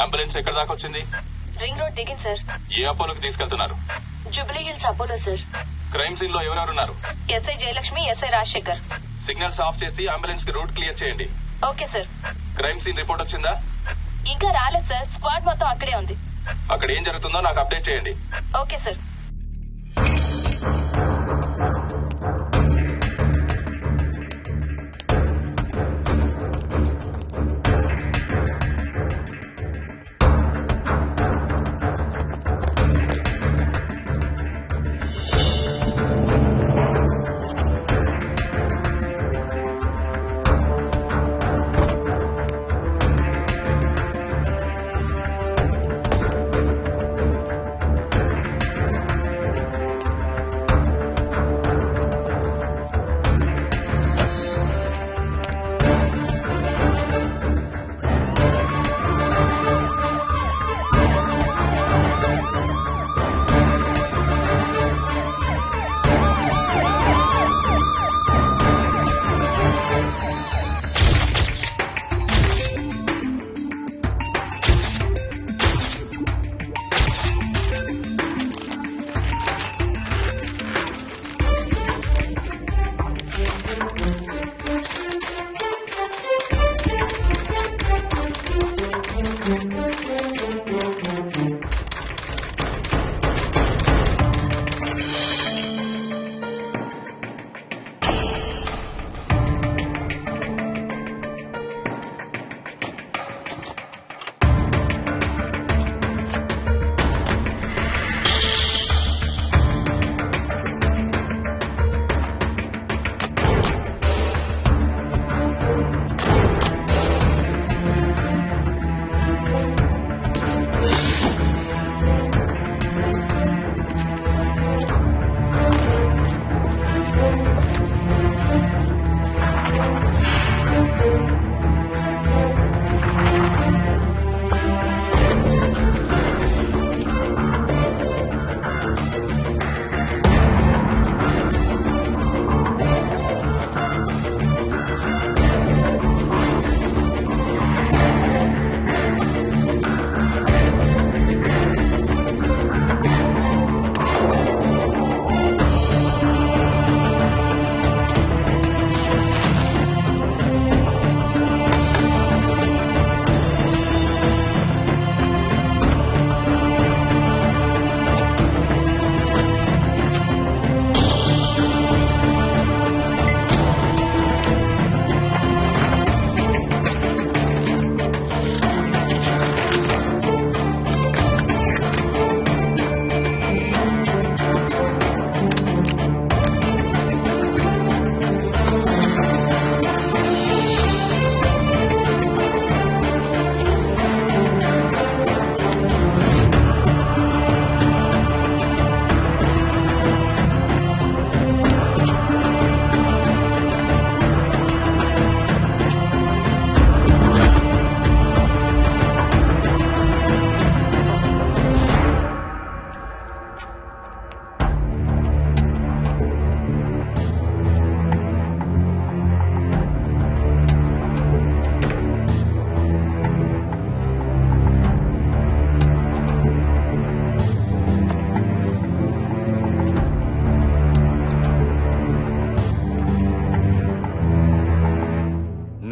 Ambulance ఎక్కడ దాకా వచ్చింది? రింగ్ రోడ్ దిగింది సార్. ఏ అపోలోకి తీసుకెళ్తున్నారు? Jubilee Hills Apollo sir. Crime scene లో ఎవరెవరున్నారు? SI Jayalakshmi, SI Rajasekhar. Signals off చేసి అంబులెన్స్ కి రూట్ క్లియర్ చేయండి. Okay sir. Crime scene report వచ్చిందా? ఇంకా రాలేదు సార్. స్క్వాడ్ మొత్తం అక్కడే ఉంది. అక్కడ ఏం జరుగుతుందో నాకు అప్డేట్ చేయండి. Okay sir.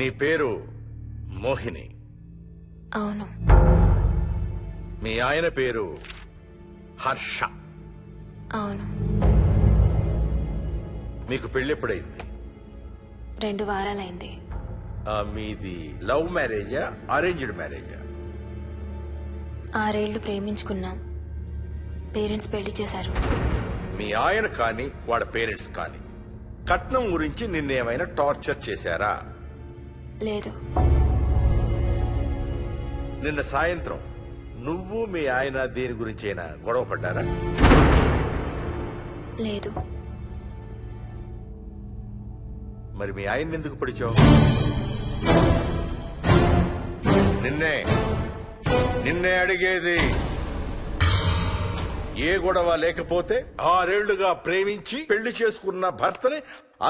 నీ పేరు మోహిని? అవును. మీ ఆయన పేరు హర్ష? అవును. మీకు పెళ్ళెప్పుడైంది? 2 వారాలైంది. మీది లవ్ మ్యారేజా అరేంజ్డ్ మ్యారేజా? 6 ఏళ్లు ప్రేమించుకున్నాం. పేరెంట్స్ పెళ్లి చేశారు. మీ ఆయన కానీ వాళ్ళ పేరెంట్స్ కానీ కట్నం గురించి నిన్నేమైనా టార్చర్ చేశారా? లేదు. నిన్న సాయంత్రం నువ్వు మీ ఆయన దేని గురించైనా గొడవ పడ్డారా? లేదు. మరి మీ ఆయన్ని ఎందుకు పడిచావు? నిన్నే అడిగేది. ఏ గొడవ లేకపోతే 6 ఏళ్లుగా ప్రేమించి పెళ్లి చేసుకున్న భర్తని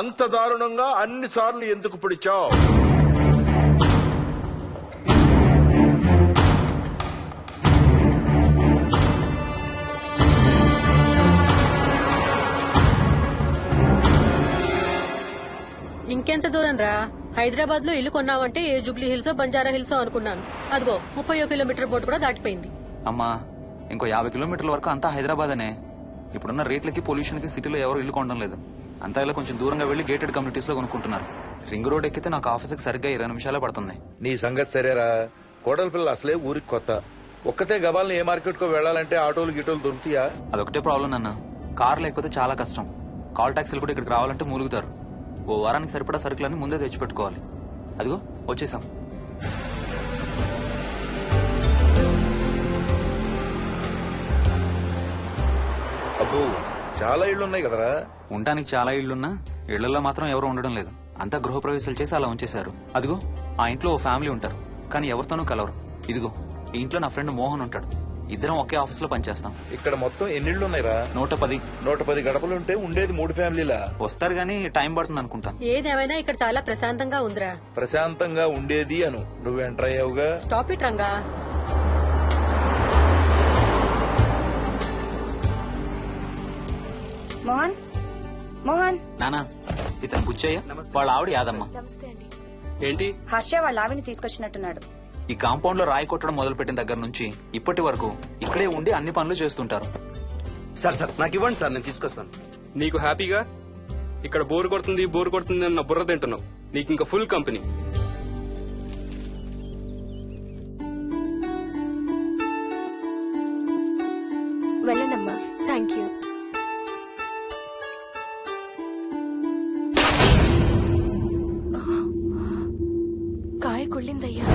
అంత దారుణంగా అన్నిసార్లు ఎందుకు పిడిచావు? దూరం రా. హైదరాబాద్ లో ఇల్లు కొన్నావంటే ఏ జూబ్లీ హిల్స్ బంజారా హిల్స్ అనుకున్నాను. అదిగో 30 కిలోమీటర్ బోర్డు కూడా దాటిపోయింది. అమ్మా ఇంకో 50 కిలోమీటర్ల వరకు అంతా హైదరాబాద్ అనే. ఇప్పుడున్న రేట్లకి పొల్యూషన్ కి సిటీలో ఎవరు ఇల్లు కొనడం లేదు. అంతా ఇలా కొంచెం దూరంగా వెళ్లి గేటెడ్ కమ్యూనిటీస్ లో కొనుక్కుంటున్నారు. రింగ్ రోడ్ ఎక్కితే నాకు ఆఫీస్కి సరిగ్గా 20 నిమిషాలే పడుతుంది. నీ సంగతి సరేరా, కోడల పిల్ల అసలే ఊరికి కొత్త. ఒక్కతే గబాల్ని ఏ మార్కెట్ కో వెళ్లాలంటే ఆటోలు గిటోలు దొరుకుతాయా? అదొకటే ప్రాబ్లం అన్న. కార్ లేకపోతే చాలా కష్టం. కాల్ టాక్సీలు కూడా ఇక్కడికి రావాలంటే మూలుగుతారు. ఓ వారానికి సరిపడా సరుకులన్నీ ముందే తెచ్చిపెట్టుకోవాలి. అదిగో వచ్చేసాం. అబ్బో చాలా ఇళ్లున్నాయి కదరా. ఉండటానికి చాలా ఇళ్లున్నా ఇళ్లలో మాత్రం ఎవరు ఉండడం లేదు. అంతా గృహప్రవేశాలు చేసి అలా ఉంచేశారు. అదిగో ఆ ఇంట్లో ఓ ఫ్యామిలీ ఉంటారు, కానీ ఎవరితోనూ కలవరు. ఇదిగో ఈ ఇంట్లో నా ఫ్రెండ్ మోహన్ ఉంటాడు. ఇద్దరం ఒకే ఆఫీస్ లో పనిచేస్తాం. ఇక్కడ మొత్తం ఎన్నిళ్లున్నాయిరా? 110. 110 గడపలుంటే ఉండేది 3 ఫ్యామిలీలా? వస్తారు గానీ టైం పడుతుంది అనుకుంటాను. ఏదేమైనా ఇక్కడ చాలా ప్రశాంతంగా ఉందిరా. ప్రశాంతంగా ఉండేది అను, నువ్వు ఎంటర్ అయ్యావుగా. Stop it Ranga. మోహన్ మోహన్ నానా ఇతను బుచ్చయ్య, వాళ్ళ ఆవిడ యాదమ్మ. ఏంటి? హర్ష వాళ్ళ ఆవిని తీసుకొచ్చినట్టున్నాడు. ఈ కాంపౌండ్ లో రాయి కొట్టడం మొదలు పెట్టిన దగ్గర నుంచి ఇప్పటి వరకు ఇక్కడే ఉండి అన్ని పనులు చేస్తుంటారు. సార్ నాకు ఇవ్వండి సార్, నేను తీసుకొస్తాను. నీకు హ్యాపీగా ఇక్కడ బోర్ కొడుతుంది అన్న బుర్ర తింటున్నావు. నీకు ఇంకా ఫుల్ కంపెనీ. వెళ్ళండమ్మా. Thank you. కాయ కుళ్ళిందయ్యా.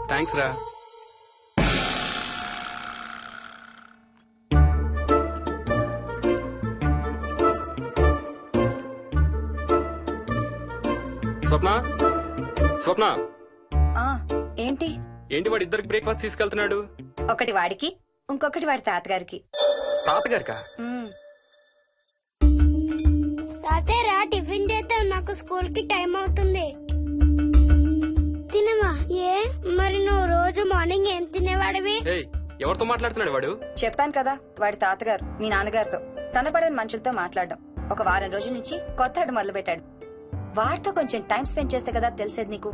థ్యాంక్స్ రా. స్వప్న ఆ ఏంటి ఏంటి వాడి ఇద్దరికి బ్రేక్ఫాస్ట్ తీసుకెళ్తున్నాడు? ఒకటి వాడికి, ఇంకొకటి వాడి తాతగారికి. తాతగారికా? ఉమ్, తాతయ్యరా టిఫిన్ చేద్దాం, నాకు స్కూల్ కి టైం అవుతుంది. తినవా? ఏ మరి నువ్వు రోజు మార్నింగ్ ఏం తినేవాడివి? ఏయ్, ఎవరితో మాట్లాడుతున్నాడు వాడు? చెప్పాను కదా వాడి తాతగారు మీ నాన్నగారితో కనపడని మనుషులతో మాట్లాడడం. ఒక వారం రోజుల నుంచి కొత్త ఆట మొదలు పెట్టాడు. వాడితో కొంచెం టైం స్పెండ్ చేస్తే కదా తెలిసేది నీకు.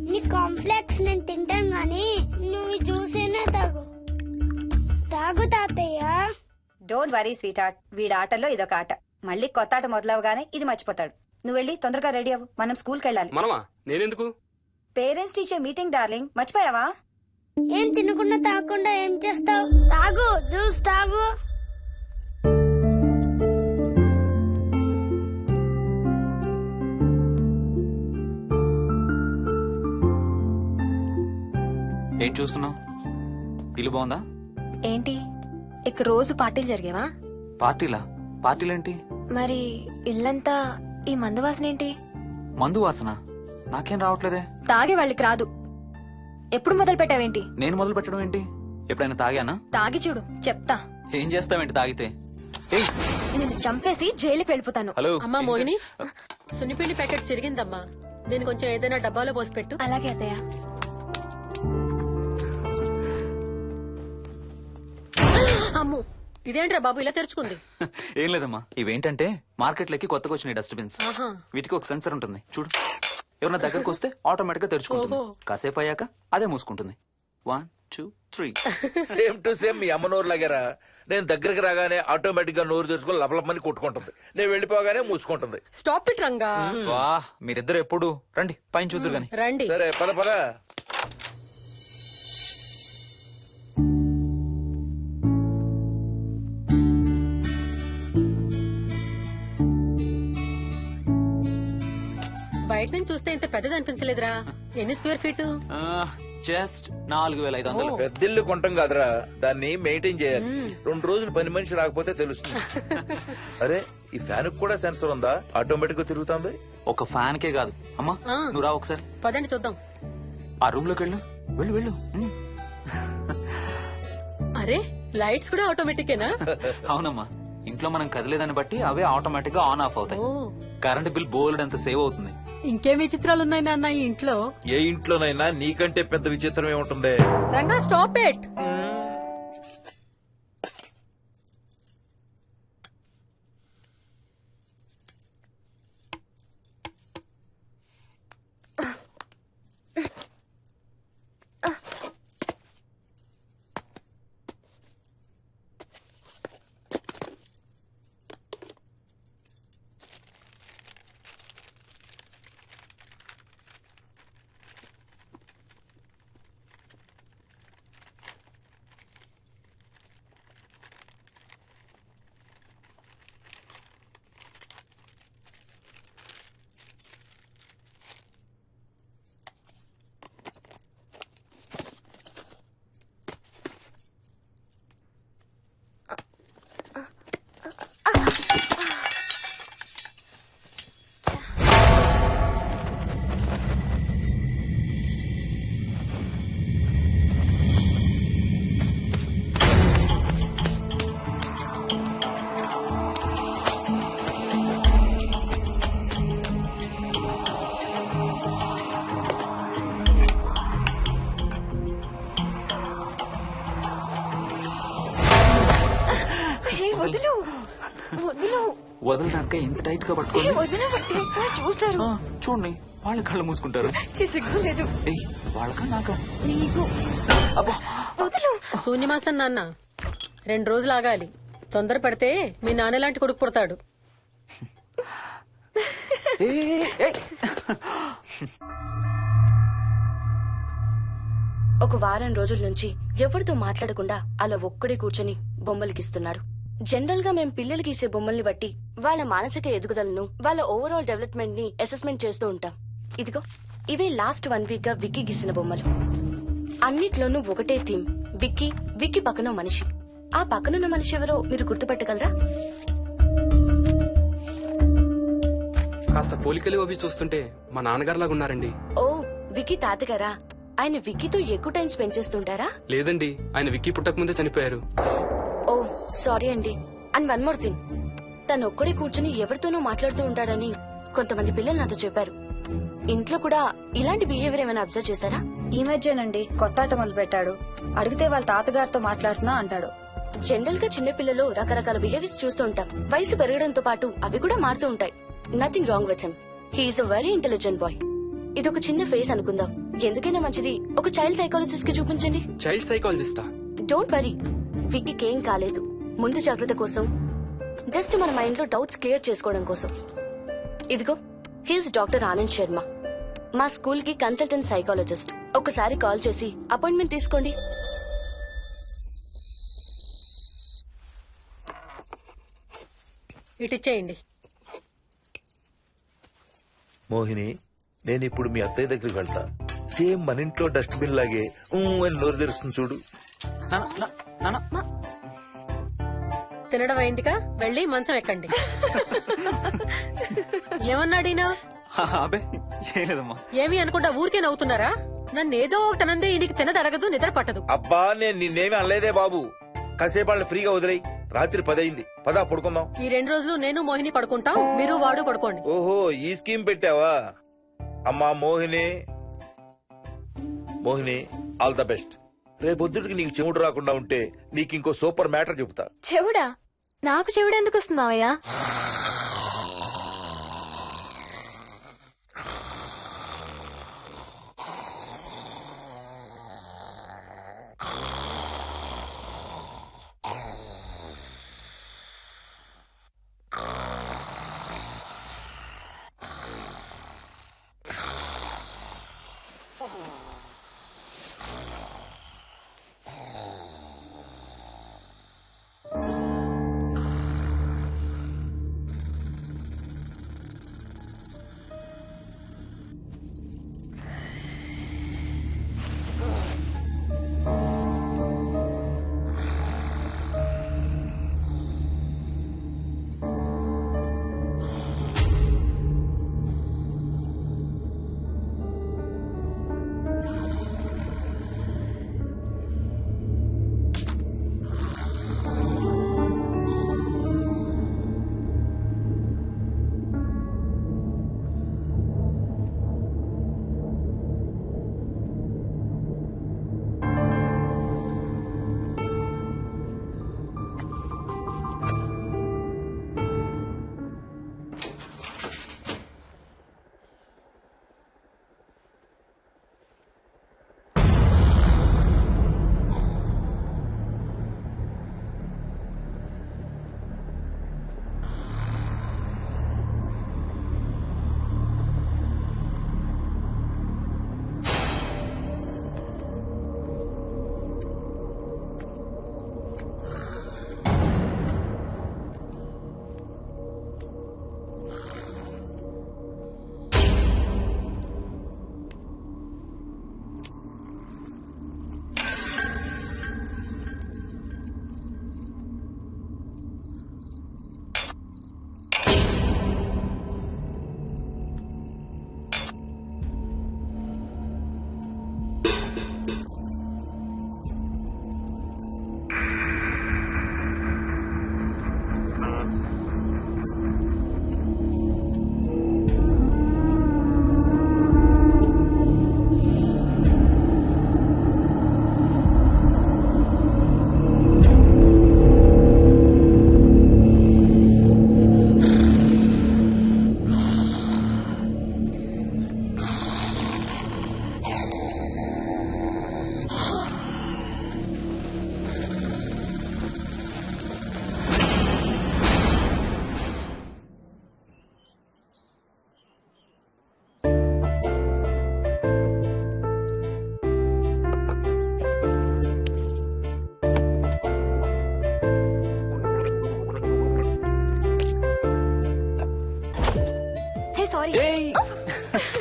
నీ కాంప్లెక్స్ నేను తింటాను గాని నువ్వు జ్యూసేనా తాగు. తాగు తాతయ్య. డోంట్ వరీ స్వీట్ హార్ట్, వీడి ఆటల్లో ఇదొక ఆట. మళ్ళీ కొత్త ఆట మొదలవగానే ఇది మర్చిపోతాడు. నువ్వు వెళ్ళి తొందరగా రెడీ అవ్వు, మనం స్కూల్కి వెళ్ళాలి. మనమా? నేనెందుకు? పేరెంట్స్ టీచర్ మీటింగ్ డార్లింగ్, మర్చిపోయావా? ఏం తినకుండా తాగకుండా ఏం చేస్తావు? తాగు, జ్యూస్ తాగు. ఏం చూస్తున్నావు? ఇల్లు బాగుందా? ఏంటి ఇక్కడ రోజు పార్టీలు జరిగేవా? పార్టీలా? పార్టీలేంటి? మరి ఇల్లంతా ఈ మందు వాసన ఏంటి? మందు వాసన నాకేం రావట్లేదే. తాగే వాళ్ళకి రాదు. ఎప్పుడు మొదలు పెట్టావేంటి? నేను మొదలు పెట్టడం ఏంటి? ఎప్పుడైనా తాగానా? తాగి చూడు, చెప్తా. ఏం చేస్తావేంటి తాగితే? ఏయ్, నేను చంపేసి జైలుకి వెళ్ళిపోతాను. హలో. అమ్మా మోహిని, సున్నిపిండి ప్యాకెట్ చిరిగిందమ్మా. దీని కొంచెం ఏదైనా డబ్బాలో పోసి పెట్టు. అలాగే అత్తయ్య. అమ్ము, ఇదేంట్రా బాబు ఇలా తెరుచుకుంది? ఏం లేదమ్మా, ఇవేంటంటే మార్కెట్లోకి కొత్తగా వచ్చినాయి డస్ట్బిన్స్. ఆహా. వీటికి ఒక సెన్సర్ ఉంటుంది చూడు. ఎవరన్నా దగ్గరకు వస్తే ఆటోమేటిక్ గా తెరుచుకుంటుంది. ఓహో. కాసేపు అయ్యాక అదే మూసుకుంటుంది. 1 2 3. సేమ్ టు సేమ్ మీ అమ్మ నోరు లాగారా. నేను దగ్గరికి రాగానే ఆటోమేటిక్ గా నోరు తెరుచుకొని లపలపని కొట్టుకుంటుంది. నేను వెళ్ళిపోగానే మూసుకుంటుంది. Stop it Ranga. వా, మీరిద్దరు ఎప్పుడు రండి పైన చూద్దరు గాని. రండి. సరే పద పద. బయట నుంచి చూస్తే ఇంత పెద్దది అనిపించలేదురా. ఎన్ని స్క్వేర్ ఫీట్? జస్ట్ 4500. పెద్దిల్లు కొంటాం కాదురా, దాన్ని మెయింటైన్ చేయాలి. 2 రోజులు పని మనిషి రాకపోతే తెలుస్తుంది. అరే ఈ ఫ్యాన్ కూడా సెన్సర్ ఉందా? ఆటోమేటిక్ గా తిరుగుతుంది. ఒక ఫ్యాన్ కే కాదు. అమ్మా ఆ. నువ్వు రా ఒకసారి పదండి చూద్దాం. ఆ రూమ్ లోకి వెళ్ళు. వెళ్ళు వెళ్ళు. అరే లైట్స్ కూడా ఆటోమేటికేనా? అవునమ్మా, ఇంట్లో మనం కదిలేదాన్ని బట్టి అవే ఆటోమేటిక్ గా ఆన్ ఆఫ్ అవుతాయి. ఓ కరెంట్ బిల్ బోల్డ్ అంత సేవ్ అవుతుంది. ఇంకేం విచిత్రాలు ఉన్నాయి నాన్న ఈ ఇంట్లో. ఏ ఇంట్లోనైనా నీకంటే పెద్ద విచిత్రం ఏముంటుంది? Ranga stop it. వదులు వదులు వదలడానికి ఇంత టైట్ గా పట్టుకోండి. వదిలిపెట్టి చూస్తారు. చూడండి, వాళ్ళ కళ్ళు మూసుకుంటారు. సిగ్గులేదు ఏయ్, వాళ్ళకా నాకా? నీకు. అబ్బా, వదులు. శూన్యమాసం నాన్న 2 రోజులు ఆగాలి. తొందర పడితే మీ నాన్న లాంటి కొడుకు పుడతాడు. ఒక వారం రోజుల నుంచి ఎవరితో మాట్లాడకుండా అలా ఒక్కడే కూర్చొని బొమ్మలు గీస్తున్నాడు. జనరల్ గా మేం పిల్లలు గీసే బొమ్మల్ని బట్టి వాళ్ళ మానసిక ఎదుగుదలను, వాళ్ళ ఓవరాల్ డెవలప్మెంట్ ని అసెస్మెంట్ చేస్తూ ఉంటాం. ఇదిగో ఇవే లాస్ట్ 1 వీక్ గా విక్కీ గీసిన బొమ్మలు. అన్నిట్లోనూ ఒకటే థీమ్, విక్కీ. విక్కీ పక్కన మనిషి. ఆ పక్కనున్న మనిషి ఎవరో మీరు గుర్తుపట్టగలరా? కాస్త పోలికలు అవి చూస్తుంటే మా నాన్నగారులాగా ఉన్నారండి. ఓ, విక్కీ తాతగారా? ఆయన విక్కీతో ఎక్కువ టైం స్పెండ్ చేస్తుంటారా? లేదండి, ఆయన విక్కీ పుట్టక ముందే చనిపోయారు. ఓ సారీ అండి. అండ్ 1 మోర్ థింగ్, తను ఒక్కడే కూర్చుని ఎవరితోనూ మాట్లాడుతూ ఉంటాడని కొంతమంది పిల్లలు నాతో చెప్పారు. ఇంట్లో కూడా ఇలాంటి బిహేవియర్ ఏమైనా అబ్జర్వ్ చేశారా? ఈ మధ్యనండి కొత్త ఆట మొదలు పెట్టాడు. అడిగితే వాళ్ళ తాతగారితో మాట్లాడుతున్నా అంటాడు. జనరల్ గా చిన్న పిల్లలు రకరకాల బిహేవియర్స్ చూస్తూ ఉంటాం. వయసు పెరగడంతో పాటు అవి కూడా మారుతూ ఉంటాయి. Nothing wrong with him. He is a very intelligent boy. ఇది ఒక చిన్న ఫేస్ అనుకుందాం. ఎందుకైనా మంచిది ఒక చైల్డ్ సైకాలజిస్ట్ కి చూపించండి. చైల్డ్ సైకాలజిస్టా? డోంట్ వరీ, విక్కీకి ఏం కాలేదు. ముందు జాగ్రత్త కోసం, జస్ట్ మన మైండ్ లో డౌట్స్ క్లియర్ చేసుకోవడం కోసం. ఇదిగో హీస్ డాక్టర్ ఆనంద్ శర్మ, మా స్కూల్ కి కన్సల్టెంట్ సైకాలజిస్ట్. ఒకసారి కాల్ చేసి అపాయింట్మెంట్ తీసుకోండి. ఇటిచ్చేయండి. మోహిని, నేను ఇప్పుడు మీ అత్తయ్య దగ్గరికి వెళ్తా. సేమ్ మన ఇంట్లో డస్ట్బిన్ లాగే అని నోరు తెరుస్తుంది చూడు. తినడం అయిందిగా, వెళ్ళి మంచం ఎక్కండి. ఏమన్నాడీనా? అబే ఏం లేదమ్మా. ఏమి అనుకుంటా ఊరికే నవ్వుతున్నారా? నన్ను ఏదో ఒకటనందే ఈయనకి తినదరగదు, నిద్ర పట్టదు. అబ్బా, నేను నిన్నేమి అనలేదే బాబు. కాసేపు వాళ్ళని ఫ్రీగా వదిలేయి. రాత్రి 10 అయింది, పదా పడుకుందాం. ఈ 2 రోజులు నేను మోహిని పడుకుంటాం, మీరు వాడు పడుకోండి. ఓహో, ఈ స్కీమ్ పెట్టావా? అమ్మా Mohini, Mohini all the best. రేపొద్దుటికి నీకు చెవుడు రాకుండా ఉంటే నీకు ఇంకో సూపర్ మ్యాటర్ చెబుతా. చెవుడా? నాకు చెవుడు ఎందుకు వస్తుంది మావయ్య?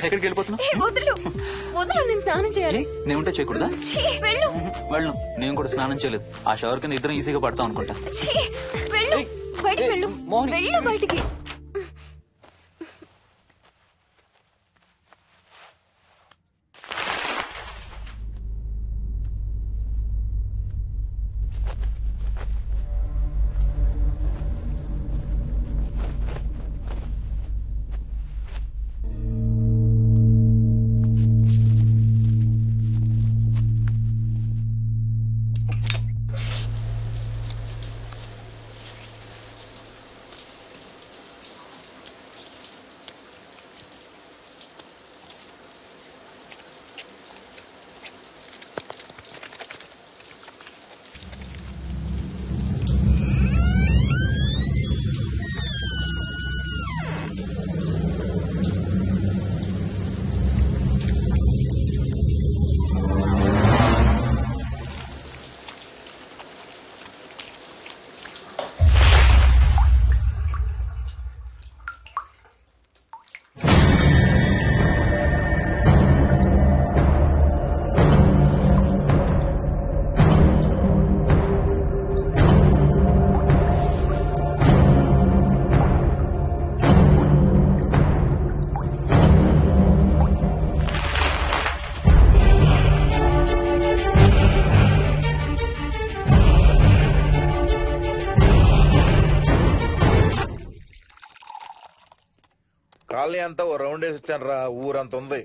ఎక్కడికి వెళ్ళిపోతున్నావు? ఏ, వదులు వదులు, నేను స్నానం చేయాలి. నేను ఉంటే చేయకూడదా? ఛీ, వెళ్ళు. వెళ్ళు. నేను కూడా స్నానం చేయలేదు. ఆ షవర్ కింద ఇద్దరం ఈజీగా పడతాం అనుకుంటా. ఛీ, వెళ్ళు. ఏయ్, బయటికి ఏయ్, వెళ్ళు. మోహిని, వెళ్ళు బయటికి. కాలనీ అంతా ఓ రౌండ్ వేసి వచ్చాను రా. ఊరంత ఉంది.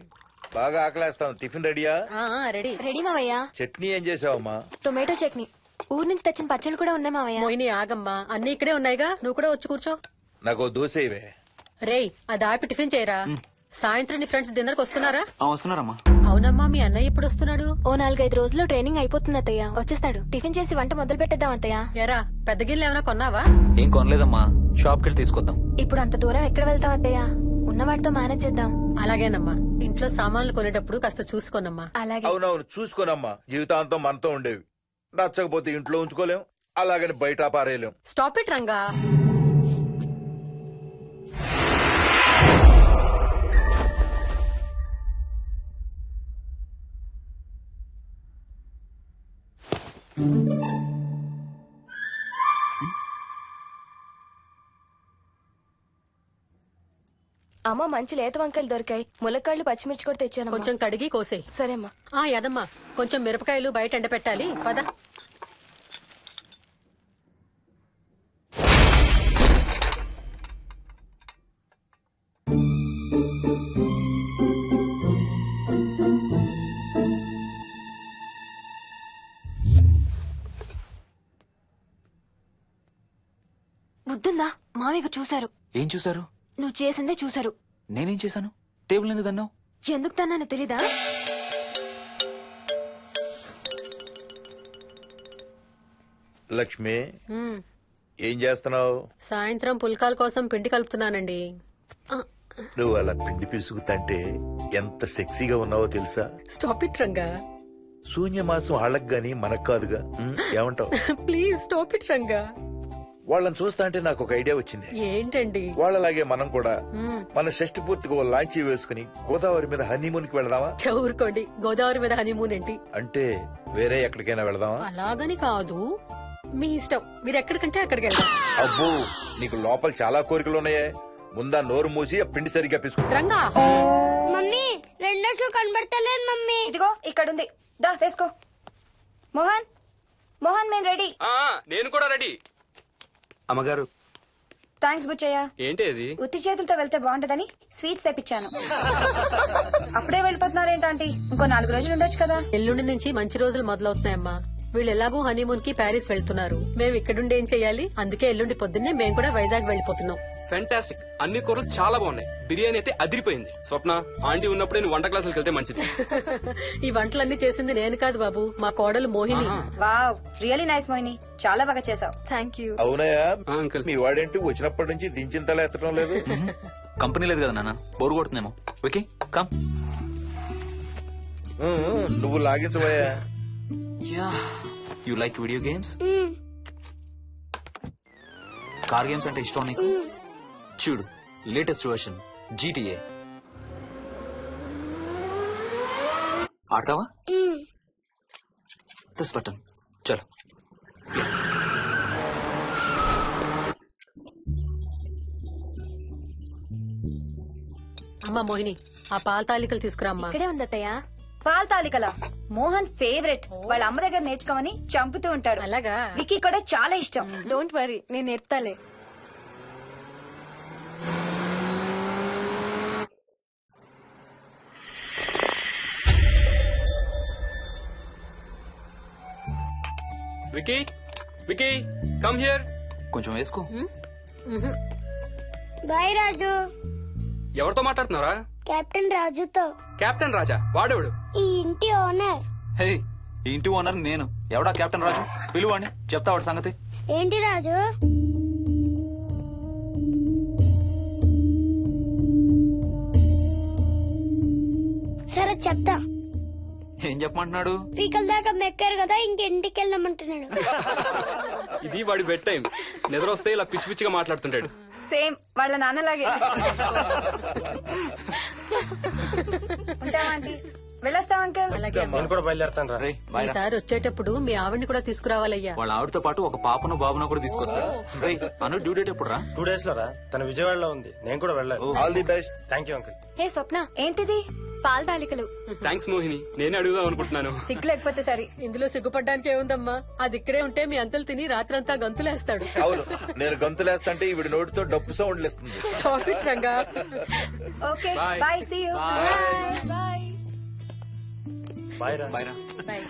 బాగా ఆకలేస్తాం. టిఫిన్ రెడీయా? రెడీ. రెడీ మావయ్య. చట్నీ ఏం చేసావమ్మా? టొమాటో చట్నీ. ఊరు నుంచి తెచ్చిన పచ్చళ్ళు కూడా ఉన్నాయి మావయ్య. మోహిని ఆగమ్మా, అన్ని ఇక్కడే ఉన్నాయిగా, నువ్వు కూడా వచ్చి కూర్చో. నాకు దోశ ఇవే. రేయ్, అది ఆపి టిఫిన్ చేయరా. సాయంత్రం నీ ఫ్రెండ్స్ డిన్నర్ కి వస్తున్నారా? వస్తున్నారమ్మా. అవునమ్మా, మీ అన్నయ్య ఎప్పుడు వస్తున్నాడు? ఓ 4-5 రోజుల్లో ట్రైనింగ్ అయిపోతుంది అత్తయ్య, వచ్చేస్తాడు. టిఫిన్ చేసి వంట మొదలు పెట్టేద్దాం అత్తయ్య. ఎరా, పెద్ద గిన్నెలు ఏమైనా కొన్నావా? ఏం కొనలేదమ్మా, షాప్కి వెళ్ళి తీసుకొద్దాం. ఇప్పుడు అంత దూరం ఎక్కడ వెళ్తాం అత్తయ్య, ఉన్న వాటితో మేనేజ్ చేద్దాం. అలాగేనమ్మా, ఇంట్లో సామాన్లు కొనేటప్పుడు కాస్త చూసుకోనమ్మా. అలాగే. అవునవును, చూసుకోనమ్మా. జీవితాంతం మనతో ఉండేవి. నచ్చకపోతే ఇంట్లో ఉంచుకోలేం, అలాగని బయట పారేయలేం. Stop it Ranga. అమ్మ, మంచి లేత వంకాయలు దొరికాయి. ములక్కాళ్ళు, పచ్చిమిర్చి కూడా తెచ్చాను. కొంచెం కడిగి కోసేయ్. సరే అమ్మా. యదమ్మా, కొంచెం మిరపకాయలు బయట ఎండపెట్టాలి. పద. బుద్ధుందా? మామయ్య చూశారు. ఏం చూసారు? నువ్వు చేసిందే చూశారు. నేనేం చేశాను? టేబుల్ ఎందుకు దన్నావు? ఎందుకు తన్నానో తెలీదా? లక్ష్మి, ఏం చేస్తున్నావు? సాయంత్రం పుల్కాల కోసం పిండి కలుపుతున్నానండి. నువ్వు అలా పిండి పిసుకుతంటే ఎంత సెక్సీగా ఉన్నావో తెలుసా? Stop it Ranga. శూన్యమాసం వాళ్ళకి గాని మనకు కాదుగా. ఏమంటావు? Please stop it Ranga. వాళ్ళని చూస్తా అంటే నాకు ఒక ఐడియా వచ్చింది. ఏంటండి? వాళ్ళలాగే మనం కూడా మన షష్టి పూర్తిగా ఓ లాంచీ వేసుకుని గోదావరి మీద హనీమూన్ కి వెళదామా? ఊరుకోండి, గోదావరి మీద హనీమూన్ ఏంటి? అంటే వేరే ఎక్కడికైనా వెళదామా? అలాగని కాదు, మీ ఇష్టం. మీరు ఎక్కడికంటే అక్కడికి వెళ్దాం. అబ్బో, నీకు లోపల చాలా కోరికలు ఉన్నాయే. ముందా నోరు మూసి ఆ పిండి సరిగ్గా పిసుకు. రంగా. మమ్మీ, రెండో షూ కనబడతలేదు మమ్మీ. ఇదిగో ఇక్కడుంది, దా వేసుకో. మోహన్, మోహన్, మేము రెడీ. నేను కూడా రెడీ. అమ్మగారు, థ్యాంక్స్ బుచ్చయ్య. ఏంటి అది? ఉత్తి చేతులతో వెళ్తే బాగుంటదని స్వీట్స్ తెప్పించాను. అప్పుడే వెళ్ళిపోతున్నారేంటంటే ఇంకో 4 రోజులు ఉండొచ్చు కదా. ఎల్లుండి నుంచి మంచి రోజులు మొదలవుతున్నాయమ్మా. వీళ్ళు ఎలాగూ హనీమూన్ కి ప్యారిస్ వెళ్తున్నారు. మేము ఇక్కడుండి ఏం చెయ్యాలి? అందుకే ఎల్లుండి పొద్దున్నే మేము కూడా వైజాగ్ వెళ్ళిపోతున్నాం. ఫెంటాస్టిక్. అన్ని కూరలు చాలా బాగున్నాయి. బిర్యానీ అయితే అదిరిపోయింది. స్వప్న, ఆంటీ ఉన్నప్పుడే నువ్వు వంట క్లాసులకు వెళ్తే మంచిది. ఈ వంటలన్నీ చేసింది నేను కాదు బాబు, మా కోడలు Mohini. Wow, really nice Mohini, చాలా బాగా చేసావు. Thank you. అవునయా, అంకుల్. మీ వాడేంటి వచ్చినప్పటి నుంచి దించిన తల ఎత్తడం లేదు? కంపెనీ లేదు కదా నాన్న, బోరు కొడుతుందేమో. Okay, come. నువ్వు లాగించబోయా? You like video games? Car games అంటే ఇష్టం నీకు? చూడు, లేటెస్ట్ వర్షన్ GTA. ఆడతావా? దస్ బటన్ చలో. అమ్మా మోహిని, ఆ పాల తాలికలు తీసుకురా అమ్మా. ఇక్కడే ఉంది అత్తయ్య. పాల తాలికల మోహన్ ఫేవరెట్. వాళ్ళ అమ్మ దగ్గర నేర్చుకోమని చంపుతూ ఉంటాడు. అలాగా? విక్కీ కూడా చాలా ఇష్టం. డోంట్ వరీ, నేను నేర్పుతాలే. Vicky, Vicky, come here. కొంచెం వేసుకో. బాయ్ రాజు. ఎవరితో మాట్లాడుతున్నారా? కెప్టెన్ రాజుతో. కెప్టెన్ రాజా? వాడేవాడు? ఈ ఇంటి ఓనర్. హే, ఈ ఇంటి ఓనర్ నేను. ఎవడా కెప్టెన్ రాజు? పిలువాడిని, చెప్తా వాడి సంగతి. ఏంటి రాజు? సరే చెప్తా. ఏం చెప్పమంటున్నాడు? పీకల దాకా మెక్కారు కదా, ఇంటికి వెళ్ళమంటున్నాడు. ఇది వాడి బెడ్ టైం. నిద్ర వస్తే ఇలా పిచ్చి పిచ్చిగా మాట్లాడుతుంటాడు. సేమ్ వాళ్ళ నాన్నలాగే. ఉంటావా ఆంటీ? వెళ్ళొస్తాం అంకల్. అలాగే అమ్మా. రే, బాయ్ రా. ఈసారి వచ్చేటప్పుడు మీ ఆవిడ్ని కూడా తీసుకురావాలయ్యా. వాళ్ళ ఆవిడతో పాటు ఒక పాపను బాబును కూడా తీసుకొస్తాడు. రేయ్, అను డ్యూ డేట్ ఎప్పుడు రా? 2 days లో రా. తన విజయవాడలో ఉంది, నేను కూడా వెళ్ళాలి. All the best. Thank you uncle. Hey Swapna, ఏంటిది? పాల తాలికలు. థ్యాంక్స్ మోహిని, నేనే అడుగుదాం అనుకుంటున్నాను. సిగ్గు లేకపోతే సరే. ఇందులో సిగ్గుపడ్డానికి ఏముందంమ్మా? అది ఇక్కడే ఉంటే మీ అంకుల్ తిని రాత్రంతా గంతులేస్తాడు. అవును, నేను గంతులేస్తంటే ఈవిడ నోటితో డప్పు సౌండ్లు ఇస్తుంది. Stop it, Ranga. Okay Bye. Bye, see you. Bye. Bye రా. బాయ్ రా. Bye.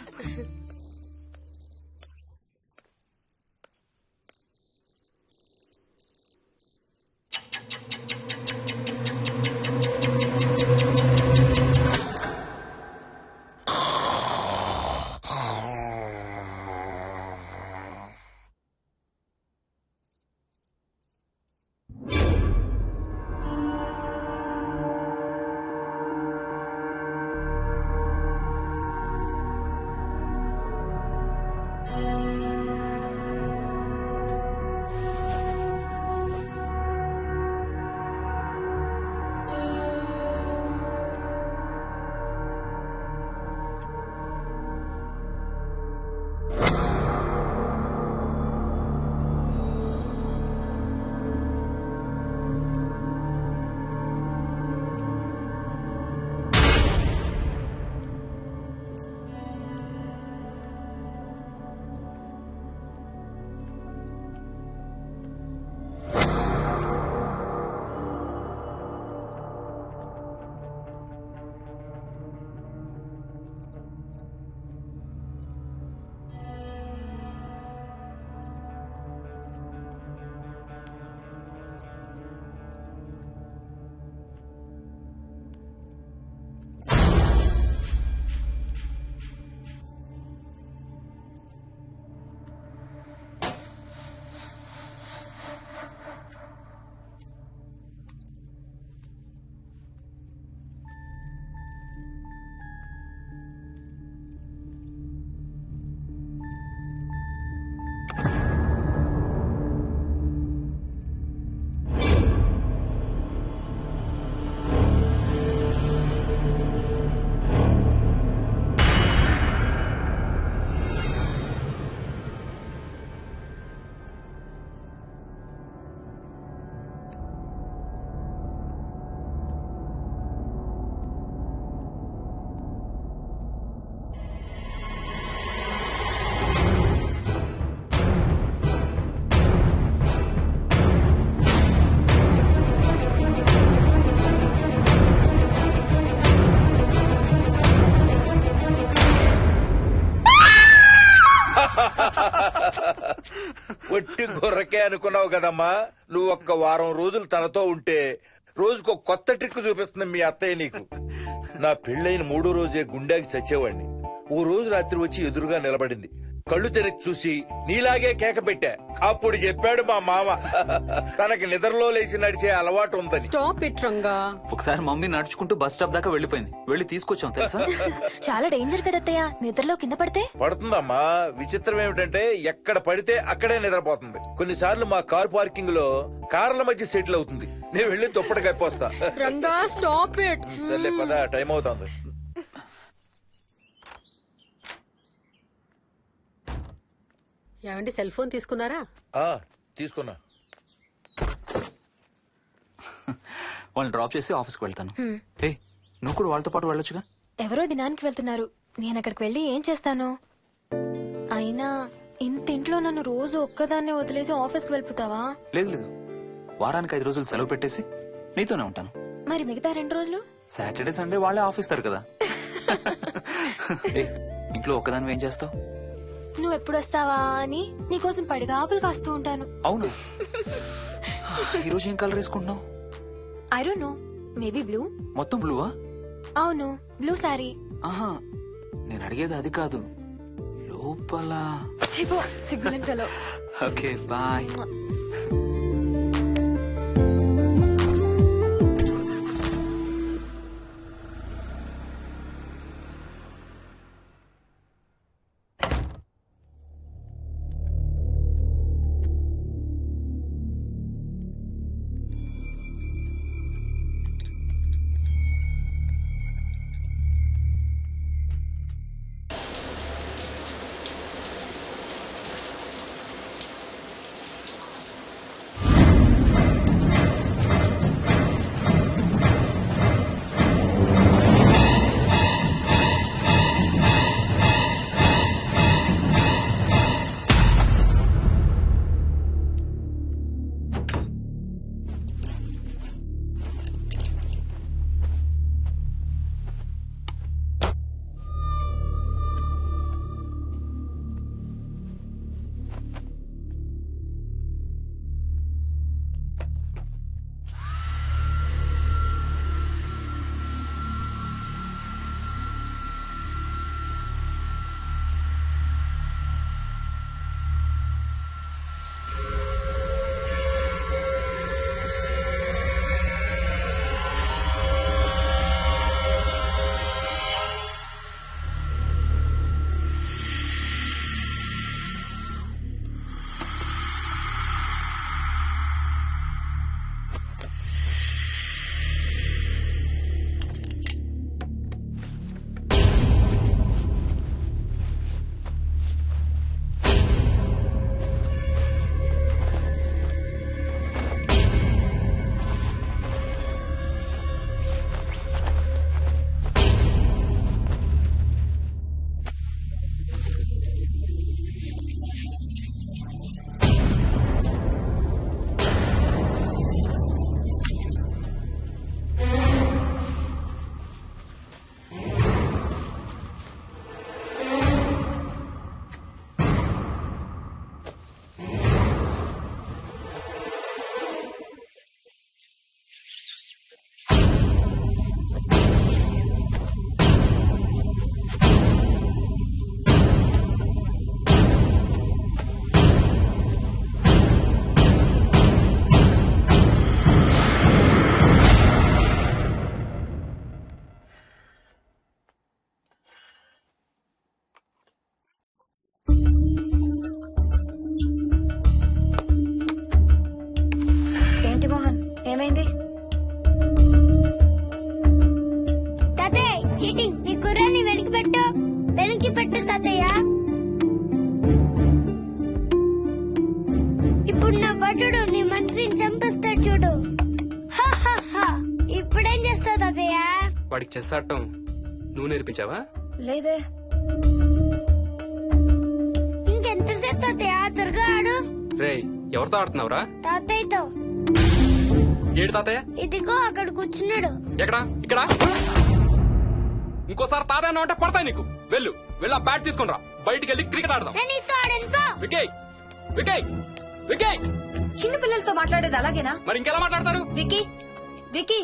ఒట్టి గొర్రకే అనుకున్నావు కదమ్మా. నువ్వు ఒక్క వారం రోజులు తనతో ఉంటే రోజుకు కొత్త ట్రిక్ చూపిస్తుంది మీ అత్తయ్య నీకు. నా పెళ్ళైన 3వ రోజే గుండెకి చచ్చేవాడిని. ఓ రోజు రాత్రి వచ్చి ఎదురుగా నిలబడింది. కళ్ళు తెరిచి చూసి నీలాగే కేక పెట్టా. అప్పుడు చెప్పాడు మా మామ తనకి నిద్రలో లేచి నడిచే అలవాటు ఉందని. Stop it Ranga. ఒకసారి మమ్మీ నడుచుకుంటూ బస్ స్టాప్ దాకా వెళ్ళిపోయింది. వెళ్ళి తీసుకొచ్చాం తెలుసా. చాలా డేంజర్ కదా అత్తయ్య, నిద్రలో కింద పడితే. పడుతుందమ్మా. విచిత్రం ఏమిటంటే ఎక్కడ పడితే అక్కడే నిద్రపోతుంది. కొన్నిసార్లు మా కార్ పార్కింగ్ లో కార్ల మధ్య సెటిల్ అవుతుంది. నేను వెళ్ళి దుప్పటి కప్పొస్తా. Ranga stop it. సర్లే పద, టైం అవుతుంది. ఏమండి సెల్ ఫోన్ తీసుకున్నారా? ఆ, తీసుకున్నా. వాళ్ళని డ్రాప్ చేసి ఆఫీస్కి వెళ్తాను. ఏ నువ్వు కూడా వాళ్ళతో పాటు వెళ్ళొచ్చుగా. ఎవరో దినానికి వెళ్తున్నారు, నేను అక్కడికి వెళ్ళి ఏం చేస్తాను? అయినా ఇంత ఇంట్లో నన్ను రోజు ఒక్కదాన్నే వదిలేసి ఆఫీస్కి వెళ్ళిపోతావా? లేదు లేదు, వారానికి 5 రోజులు సెలవు పెట్టేసి నీతోనే ఉంటాను. మరి మిగతా 2 రోజులు? సాటర్డే సండే వాళ్ళే ఆఫీస్ తారు కదా. ఏ ఇంట్లో ఒక్కదాని ఏం చేస్తావు? నువ్వు ఎప్పుడు వస్తావా అని నీకోసం పడిగాపులు కాస్తూ ఉంటాను. అవును. ఈరోజు ఏం కలర్ వేసుకుంటున్నావు? I don't know, maybe blue. మొత్తం బ్లూవా? అవును, బ్లూ సారీ. ఆహా, నేను అడిగేది అది కాదు, లోపల. సిగ్గులేని ఫెలో. Okay bye. ఏమైంది? తాతయ్య చీటింగ్, నీ కుర్రాన్ని వెనక్కి పెట్టు, వెనక్కి పెట్టు తాతయ్య. ఇప్పుడు నా భటుడు నీ మంత్రిని చంపేస్తాడు చూడు. హా, హా, హా. ఇప్పుడేం చేస్తావు తాతయ్య? వాడికి చెస్ ఆడటం నువ్వు నేర్పించావా? లేదే. ఇంకెంతసేపు తాతయ్య? త్వరగా ఆడు. రేయ్, ఎవరితో ఆడుతున్నావురా? తాతయ్యతో. ఏడు తాతయ్య? ఇదిగో అక్కడ కూర్చున్నాడు. ఎక్కడా? ఇక్కడ. ఇంకోసారి తాతయ్య అంటే పడతాయి నీకు. వెళ్ళు వెళ్ళి ఆ బ్యాట్ తీసుకుని రా, బయటికి వెళ్ళి క్రికెట్ ఆడదాం. నేను నీతో ఆడను పో. వికయ్ వికయ్ వికయ్. చిన్న పిల్లలతో మాట్లాడేది అలాగేనా? మరి ఇంకెలా మాట్లాడతారు? Wiki, wiki.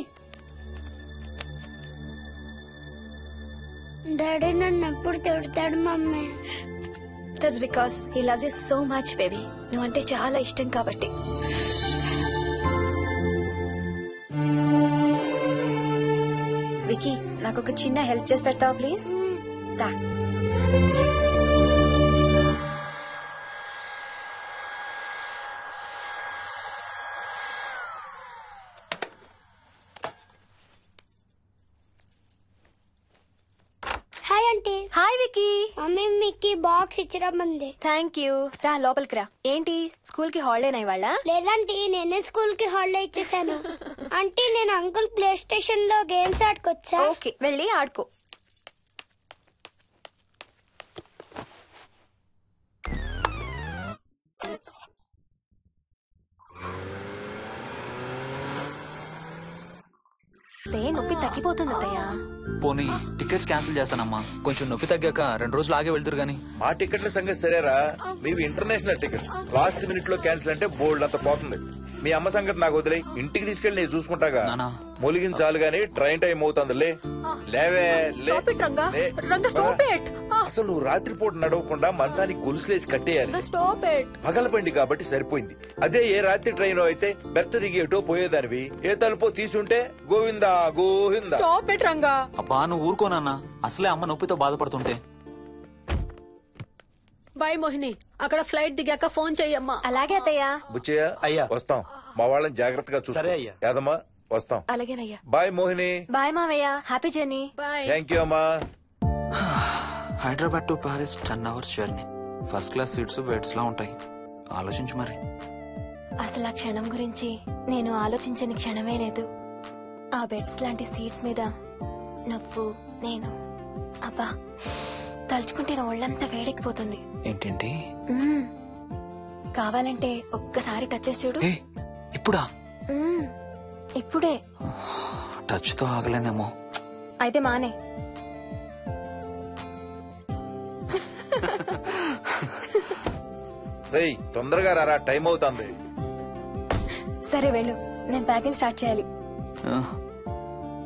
డాడీ నన్ను ఎప్పుడు తిడతాడు mummy. That's because he loves you so much baby. నువ్వంటే చాలా ఇష్టం కాబట్టి. వికీ, నాకు ఒక చిన్న హెల్ప్ చేసి పెడతావా ప్లీజ్? దా. Hi aunty. Hi Vicky. Mummy మీకు బాక్స్ ఇచ్చిరమ్మంది. Thank you. రా లోపలికి రా. ఏంటి స్కూల్ కి హాలిడేనా ఇవాళ? లేదంటే నేనే స్కూల్ కి హాలిడే ఇచ్చేసాను. అంటే నేను అంకుల్ ప్లే స్టేషన్ లో గేమ్స్ ఆడుకోవచ్చా? ఓకే, వెళ్ళి ఆడుకో. నొప్పి తగ్గిపోతుంది అత్తయ్య. పోనీ టికెట్స్ క్యాన్సిల్ చేస్తానమ్మా. కొంచెం నొప్పి తగ్గాక 2 రోజులు ఆగే వెళ్తురు గానీ. మా టికెట్ల సంగతి సరేరా, మీవి ఇంటర్నేషనల్ టికెట్స్. లాస్ట్ మినిట్ లో క్యాన్సిల్ అంటే బోల్డ్ అంత పోతుంది. మీ అమ్మ సంగతి నాకు వదిలే, ఇంటికి తీసుకెళ్లి నేను చూసుకుంటాగా. నానా. మొలిగిన చాలు గానీ ట్రైన్ టైం అవుతుంది. లేవే లే. లే. అసలు నువ్వు రాత్రిపూట నడవకుండా మంచానికి గొలుసులేసి కట్టేయాలి. పగలబండి కాబట్టి సరిపోయింది. అదే ఏ రాత్రి ట్రైన్ అయితే బెర్త దిగి ఎటో పోయేదానివి. ఏ తలుపో తీసుంటే గోవిందా గోవిందా. అబ్బా నువ్వు ఊరుకోనన్నా, అసలే అమ్మ నొప్పితో బాధపడుతుంటే. బాయ్ మోహిని, అక్కడ ఫ్లైట్ దిగాక ఫోన్ చెయ్యమ్మా. అలాగే అత్తయ్య. బుచ్చయ్య అయ్యా. వస్తాం. మా వాళ్ళని జాగ్రత్తగా చూసుకో. సరే అయ్యా. యాదమ్మా వస్తాం. అలాగేనయ్యా. బాయ్ మోహిని. బాయ్ మావయ్య. Happy journey. Bye. Thank you అమ్మా. Hyderabad to Paris 10 hours journey. First class seats beds లా ఉంటాయి. ఆలోచించు మరి. అసలు ఆ క్షణం గురించి నేను ఆలోచించని క్షణమే లేదు. ఆ బెడ్స్ లాంటి సీట్స్ మీద నువ్వు నేను, అబ్బా తలుచుకుంటే నా ఒళ్ళంతా వేడెక్కిపోతుంది. ఏంటేంటి? మ్మ్. కావాలంటే ఒక్కసారి టచ్ చేసి చూడు. ఏ ఇప్పుడా? మ్మ్. ఇప్పుడే. టచ్ తో ఆగలేనేమో. అయితే మానే. రేయ్ తొందరగా రారా, టైం అవుతుంది. సరే వెళ్ళు, నేను ప్యాకింగ్ స్టార్ట్ చేయాలి.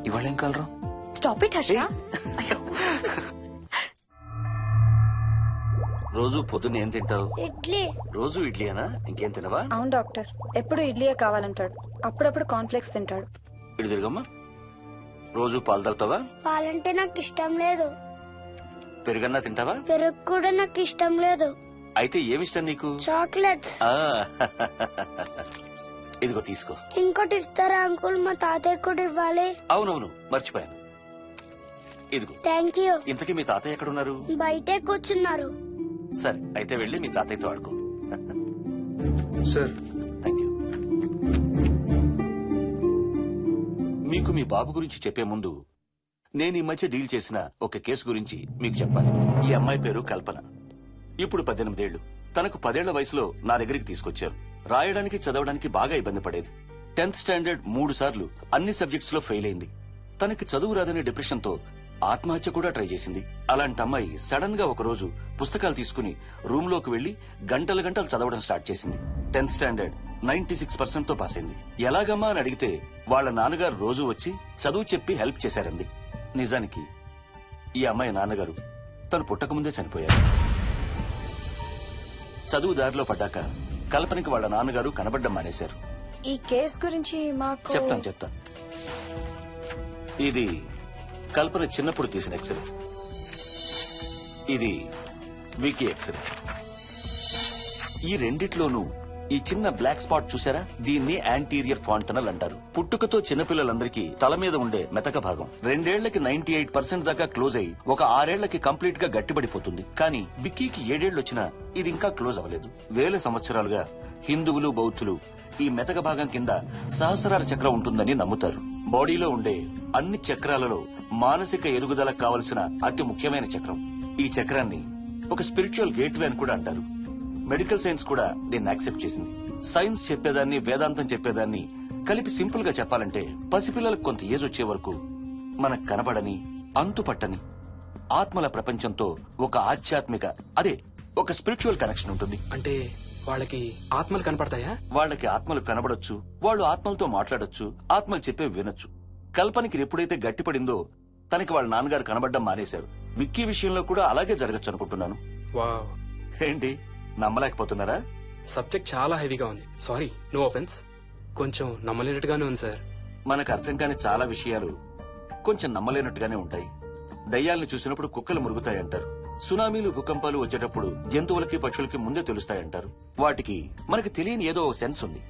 ఇవాళ ఏం కలరు? Stop it Harsha. రోజు పొద్దున్న ఏం తింటావు? ఇడ్లీ. రోజు ఇడ్లీనా? ఇంకేం తినవా? అవును డాక్టర్, ఎప్పుడు ఇడ్లీయే కావాలంటాడు. అప్పుడప్పుడు కాన్ఫ్లెక్స్ తింటాడు. ఇటు తిరగమ్మా. రోజు పాలు తాగుతావా? పాలంటే నాకు ఇష్టం లేదు. పెరుగన్నా తింటావా? పెరుగు కూడా నాకు ఇష్టం లేదు. అయితే ఏమిష్టం నీకు? చాక్లెట్స్. ఆ, ఇదిగో తీసుకో. ఇంకోటి ఇస్తారా అంకుల్? మా తాతయ్య కూడా ఇవ్వాలి. అవునవును మర్చిపోయాను. ఇదిగో. Thank you. ఇంతకీ మీ తాతయ్య ఎక్కడున్నారు? బయటే కూర్చున్నారు. సరే అయితే వెళ్ళి మీ తాతయ్యతో ఆడుకో. Sir thank you. మీకు మీ బాబు గురించి చెప్పే ముందు నేను ఈ మధ్య డీల్ చేసిన ఒక కేసు గురించి మీకు చెప్పాలి. ఈ అమ్మాయి పేరు కల్పన. ఇప్పుడు 18 ఏళ్లు. తనకు 10 ఏళ్ల వయసులో నా దగ్గరికి తీసుకొచ్చారు. రాయడానికి చదవడానికి బాగా ఇబ్బంది పడేది. 10th స్టాండర్డ్ 3 సార్లు అన్ని సబ్జెక్ట్స్ లో ఫెయిల్ అయింది. తనకి చదువు రాదనే డిప్రెషన్ తో ఆత్మహత్య కూడా ట్రై చేసింది. అలాంటి అమ్మాయి సడన్ గా ఒక రోజు పుస్తకాలు తీసుకుని రూమ్ లోకి వెళ్లి గంటలు గంటలు చదవడం స్టార్ట్ చేసింది. 10th స్టాండర్డ్ 96% తో పాస్ అయింది. ఎలాగమ్మా అని అడిగితే వాళ్ళ నాన్నగారు రోజు వచ్చి చదువు చెప్పి హెల్ప్ చేశారంది. నిజానికి ఈ అమ్మాయి నాన్నగారు తను పుట్టకముందే చనిపోయారు. చదువు దారిలో పడ్డాక కల్పనకి వాళ్ళ నాన్నగారు కనబడ్డం మానేశారు. ఈ కేస్ గురించి మాకు చెప్తాను. ఇది కల్పన చిన్నప్పుడు తీసిన ఎక్స్రే. ఇది వికీ ఎక్స్రే. ఈ రెండిట్లోనూ ఈ చిన్న బ్లాక్ స్పాట్ చూసారా? దీన్ని యాంటీరియర్ ఫాంటనల్ అంటారు. పుట్టుకతో చిన్నపిల్లలందరికీ తల మీద ఉండే మెతక భాగం 2 ఏళ్లకి 98% దాకా క్లోజ్ అయి ఒక 6 ఏళ్లకి కంప్లీట్ గా గట్టిపడిపోతుంది. కానీ విక్కీకి 7 ఏళ్లు వచ్చినా ఇది ఇంకా క్లోజ్ అవ్వలేదు. వేల సంవత్సరాలుగా హిందువులు బౌద్ధులు ఈ మెతక భాగం కింద సహస్రార చక్రం ఉంటుందని నమ్ముతారు. బాడీలో ఉండే అన్ని చక్రాలలో మానసిక ఎదుగుదలకు కావలసిన అతి ముఖ్యమైన చక్రం. ఈ చక్రాన్ని ఒక స్పిరిచువల్ గేట్వే అని కూడా అంటారు. మెడికల్ సైన్స్ కూడా దీన్ని యాక్సెప్ట్ చేసింది. సైన్స్ చెప్పేదాన్ని వేదాంతం చెప్పేదాన్ని కలిపి సింపుల్ గా చెప్పాలంటే పసిపిల్లలకు కొంత ఏజ్ వచ్చే వరకు మనకు కనబడని అంతుపట్టని ఆత్మల ప్రపంచంతో ఒక ఆధ్యాత్మిక అదే ఒక స్పిరిచువల్ కనెక్షన్ ఉంటుంది. అంటే వాళ్ళకి ఆత్మలు కనపడతాయా? వాళ్ళకి ఆత్మలు కనబడొచ్చు, వాళ్ళు ఆత్మలతో మాట్లాడొచ్చు, ఆత్మలు చెప్పే వినొచ్చు. కల్పనకి ఎప్పుడైతే గట్టిపడిందో తనకి వాళ్ళ నాన్నగారు కనబడ్డం మానేశారు. విక్కీ విషయంలో కూడా అలాగే జరగచ్చు అనుకుంటున్నాను. వావ్, ఏంటి నమ్మలేకపోతున్నారా? సబ్జెక్ట్ చాలా హెవీగా ఉంది. Sorry, no offence. కొంచెం నమ్మలేనట్టుగానే ఉంది సార్. మనకు అర్థం కాని చాలా విషయాలు కొంచెం నమ్మలేనట్టుగానే ఉంటాయి. దయ్యాలను చూసినప్పుడు కుక్కలు మురుగుతాయంటారు. సునామీలు భూకంపాలు వచ్చేటప్పుడు జంతువులకి పక్షులకి ముందే తెలుస్తాయంటారు. వాటికి మనకి తెలియని ఏదో సెన్స్ ఉంది.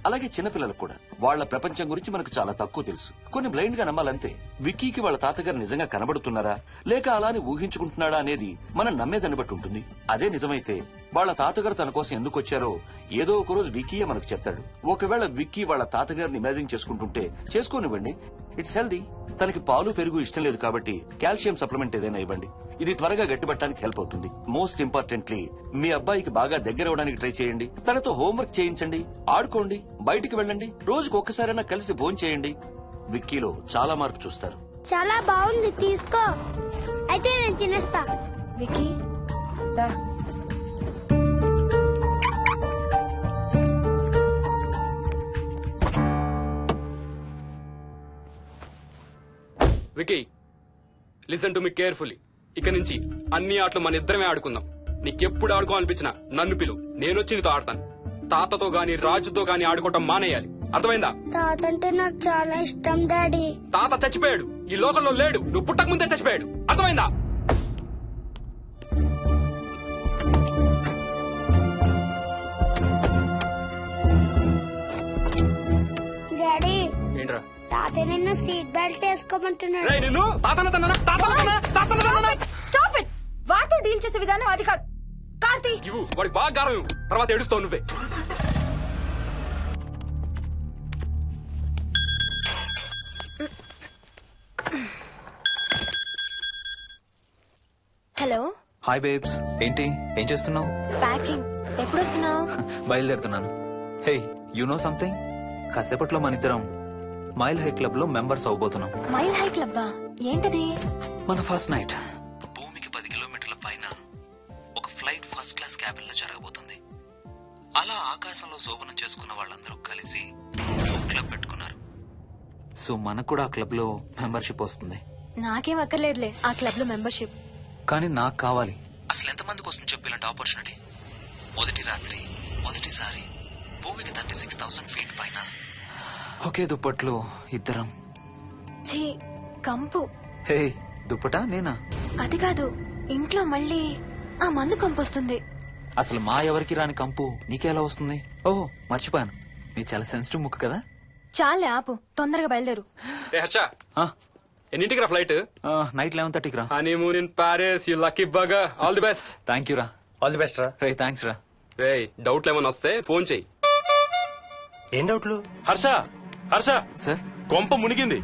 అలాగే చిన్నపిల్లలకు కూడా వాళ్ళ ప్రపంచం గురించి మనకు చాలా తక్కువ తెలుసు. కొన్ని బ్లైండ్ గా నమ్మాలంతే. విక్కీకి వాళ్ళ తాతగారు నిజంగా కనబడుతున్నారా లేక అలానే ఊహించుకుంటున్నాడా అనేది మనం నమ్మేదాన్ని బట్టి ఉంటుంది. అదే నిజమైతే వాళ్ళ తాతగారు తన కోసం ఎందుకు వచ్చారో ఏదో ఒక రోజు విక్కీయే మనకు చెప్తాడు. ఒకవేళ విక్కీ వాళ్ళ తాతగారిని ఇమాజిన్ చేసుకుంటుంటే చేసుకోనివ్వండి, ఇట్స్ హెల్దీ. తనకి పాలు పెరుగు ఇష్టం లేదు కాబట్టి కాల్షియం సప్లిమెంట్ ఏదైనా ఇవ్వండి. ఇది త్వరగా గట్టిపట్టడానికి హెల్ప్ అవుతుంది. మోస్ట్ ఇంపార్టెంట్లీ మీ అబ్బాయికి బాగా దగ్గర అవడానికి ట్రై చేయండి. తనతో హోంవర్క్ చేయించండి, ఆడుకోండి, బయటికి వెళ్ళండి, రోజుకు ఒక్కసారైనా కలిసి భోజనం చేయండి. విక్కీలో చాలా మార్పు చూస్తారు. చాలా బాగుంది, తీసుకో. అయితే నేను తినేస్తా. విక్కీ దా. Vicky, listen to me carefully. ఇక నుంచి అన్ని ఆటలు మన ఇద్దరమే ఆడుకుందాం. నీకెప్పుడు ఆడుకోవాలనిపించినా నన్ను పిలు, నేనొచ్చి నీతో ఆడతాను. తాతతో గాని రాజుతో గాని ఆడుకోవటం మానేయాలి, అర్థమైందా? తాత అంటే నాకు చాలా ఇష్టం డాడీ. తాత చచ్చిపోయాడు, ఈ లోకంలో లేడు. నువ్వు పుట్టక ముందే చచ్చిపోయాడు, అర్థమైందా? డాడీ ఏంట్రా? తాత నిన్ను సీట్ బెల్ట్ వేసుకోమంటున్నాడు. రేయ్, నిన్ను స్టాప్ ఇట్. వాడితో డీల్ చేసే విధానం అది కాదు. కార్తీ ఇవ్వు, వాడికి బాగా గారం ఇవ్వు, తర్వాత ఏడుస్తావు నువ్వే. Hello, hi babes. ఏంటి, ఏం చేస్తున్నావు? ప్యాకింగ్. ఎప్పుడు వస్తున్నావు? బయలుదేరుతున్నాను. Hey, you know something? కాసేపట్లో మన ఇద్దరం మైల్ హై క్లబ్ లో మెంబర్స్ అవబోతున్నాం. మైల్ హై క్లబ్బా? ఏంటది? మన ఫస్ట్ నైట్ భూమికి 10 కిలోమీటర్ల పైన ఒక ఫ్లైట్ ఫస్ట్ క్లాస్ క్యాబిన్ లో జరగబోతుంది. అలా ఆకాశంలో శోభనం చేసుకున్న వాళ్ళందరూ కలిసి క్లబ్ పెట్టుకున్నారు. సో మనకు కూడా ఆ క్లబ్ లో మెంబర్షిప్ వస్తుంది. నాకేం అక్కర్లేదులే ఆ క్లబ్ లో మెంబర్షిప్. కానీ నాకు కావాలి. అసలు ఎంతమందికి వస్తుంది చెప్పు ఇలాంటి ఆపర్చునిటీ? మొదటి రాత్రి, మొదటిసారి భూమికి 36,000 ఫీట్ పైన ఒకే దుప్పట్లో ఇద్దరం. ఛీ, కంపు. హే, దుప్పటా నేనా? అది కాదు, ఇంట్లో మళ్ళీ ఆ మందు కంపొస్తుంది. అసలు మా ఎవరికి రాని కంపు నీకెలా వస్తుంది? ఓహో, మర్చిపోయాను, నీ చాలా సెన్సిటివ్ ముక్కు కదా. చాలే ఆపు, తొందరగా బయలుదేరు. ఏ హర్ష, ఆ, ఎన్నింటికి రా ఫ్లైట్? నైట్ 11:30కి రా. Honeymoon in Paris, you lucky బగా. All the best. Thank you రా. ఆల్ ది బెస్ట్ రా. రే, థ్యాంక్స్ రా. రే, డౌట్లు ఏమైనా వస్తే ఫోన్ చెయ్యి. ఏం డౌట్లు? హర్ష, హర్ష, సార్, కొంప మునిగింది.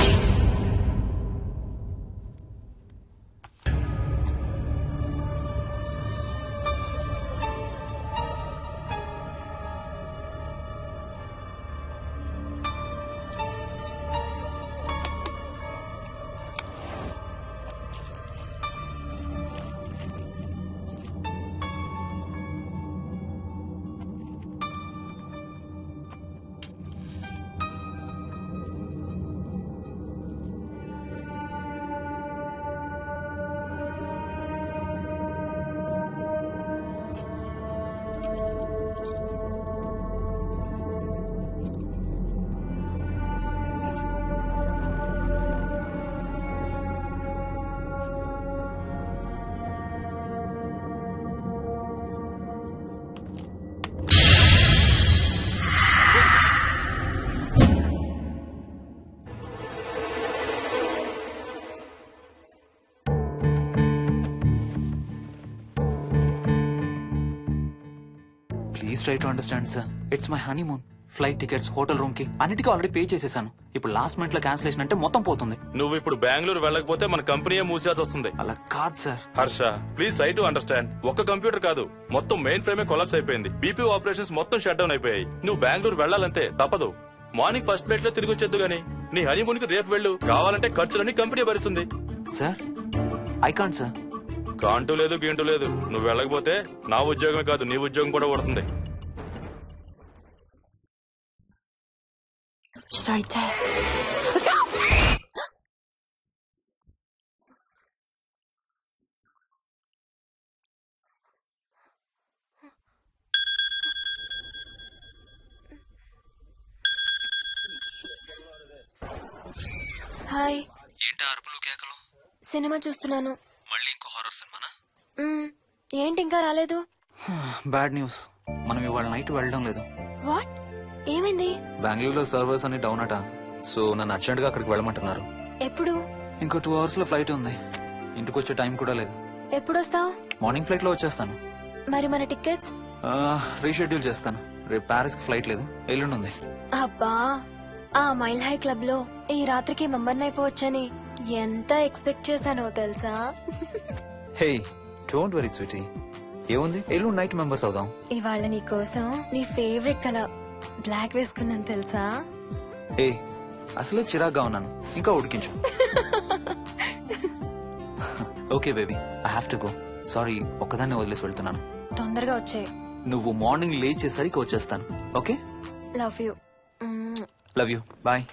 Please try to understand sir. It's my honeymoon. Flight tickets, hotel room కి అన్నిటికీ ఆల్రెడీ పే చేసేసాను. ఇప్పుడు లాస్ట్ మినిట్ లో క్యాన్సిలేషన్ అంటే మొత్తం పోతుంది. నువ్వు ఇప్పుడు బెంగళూరు వెళ్ళకపోతే మన కంపెనీయే మూసేయాల్సి వస్తుంది. అలా కాదు sir. Harsha, please try to understand. ఒక్క కంప్యూటర్ కాదు, మొత్తం మెయిన్ ఫ్రేమే కొలాప్స్ అయిపోయింది. బీపీ ఆపరేషన్స్ మొత్తం షట్ డౌన్ అయిపోయాయి. నువ్వు బెంగళూరు వెళ్ళాలంటే తప్పదు. మార్నింగ్ ఫస్ట్ ఫ్లైట్ లో తిరిగి వచ్చేద్దు గానీ నీ హనీమూన్ కి రేపు వెళ్ళు. కావాలంటే ఖర్చులన్నీ కంపెనీ భరిస్తుంది. Sir, I can't sir. కాంటూ లేదు, గీంటూ లేదు. నువ్వు వెళ్ళకపోతే నా ఉద్యోగమే కాదు, నీ ఉద్యోగం కూడా పడుతుంది. హాయ్. ఏంటి అరుపులు కేకలు? సినిమా చూస్తున్నాను. మళ్ళీ ఇంకో హారర్ సినిమానా? ఏంటి ఇంకా రాలేదు? బ్యాడ్ న్యూస్, మనం ఇవాళ నైట్ వెళ్ళడం లేదు. వాట్? ఏమైంది? బెంగళూరులో సర్వర్స్ అన్ని డౌన్ అట. సో నన్ను అర్జెంట్ గా అక్కడికి వెళ్ళమంటున్నారు. ఎప్పుడు? ఇంకో 2 hours లో ఫ్లైట్ ఉంది. ఇంటికి వచ్చే టైం కూడా లేదు. ఎప్పుడొస్తావు? మార్నింగ్ ఫ్లైట్ లో వచ్చేస్తాను. మరి మన టికెట్స్? రీషెడ్యూల్ చేస్తాను. రేపు ప్యారిస్ కి ఫ్లైట్ లేదు, ఎల్లుండి ఉంది. అబ్బా, ఆ మైల్ హై క్లబ్ లో ఈ రాత్రికి మెంబర్ అయిపోవచ్చని ఎంత ఎక్స్పెక్ట్ చేశానో తెలుసా? హే డోంట్ వరీ స్వీటీ, ఏముంది ఎల్లుండి నైట్ మెంబర్స్ అవుదాం. ఇవాళ నీ కోసం నీ ఫేవరెట్ కలర్ బ్లాక్ వేసుకున్నాను తెలుసా? ఏ అసలే చిరాగ్గా ఉన్నాను, ఇంకా ఉడికించు. Okay baby, I have to go. Sorry, ఒక్కదాన్ని వదిలేసి వెళ్తున్నాను. తొందరగా వచ్చే. నువ్వు మార్నింగ్ లేచేసరికి వచ్చేస్తాను. Okay, love you. Love you, bye.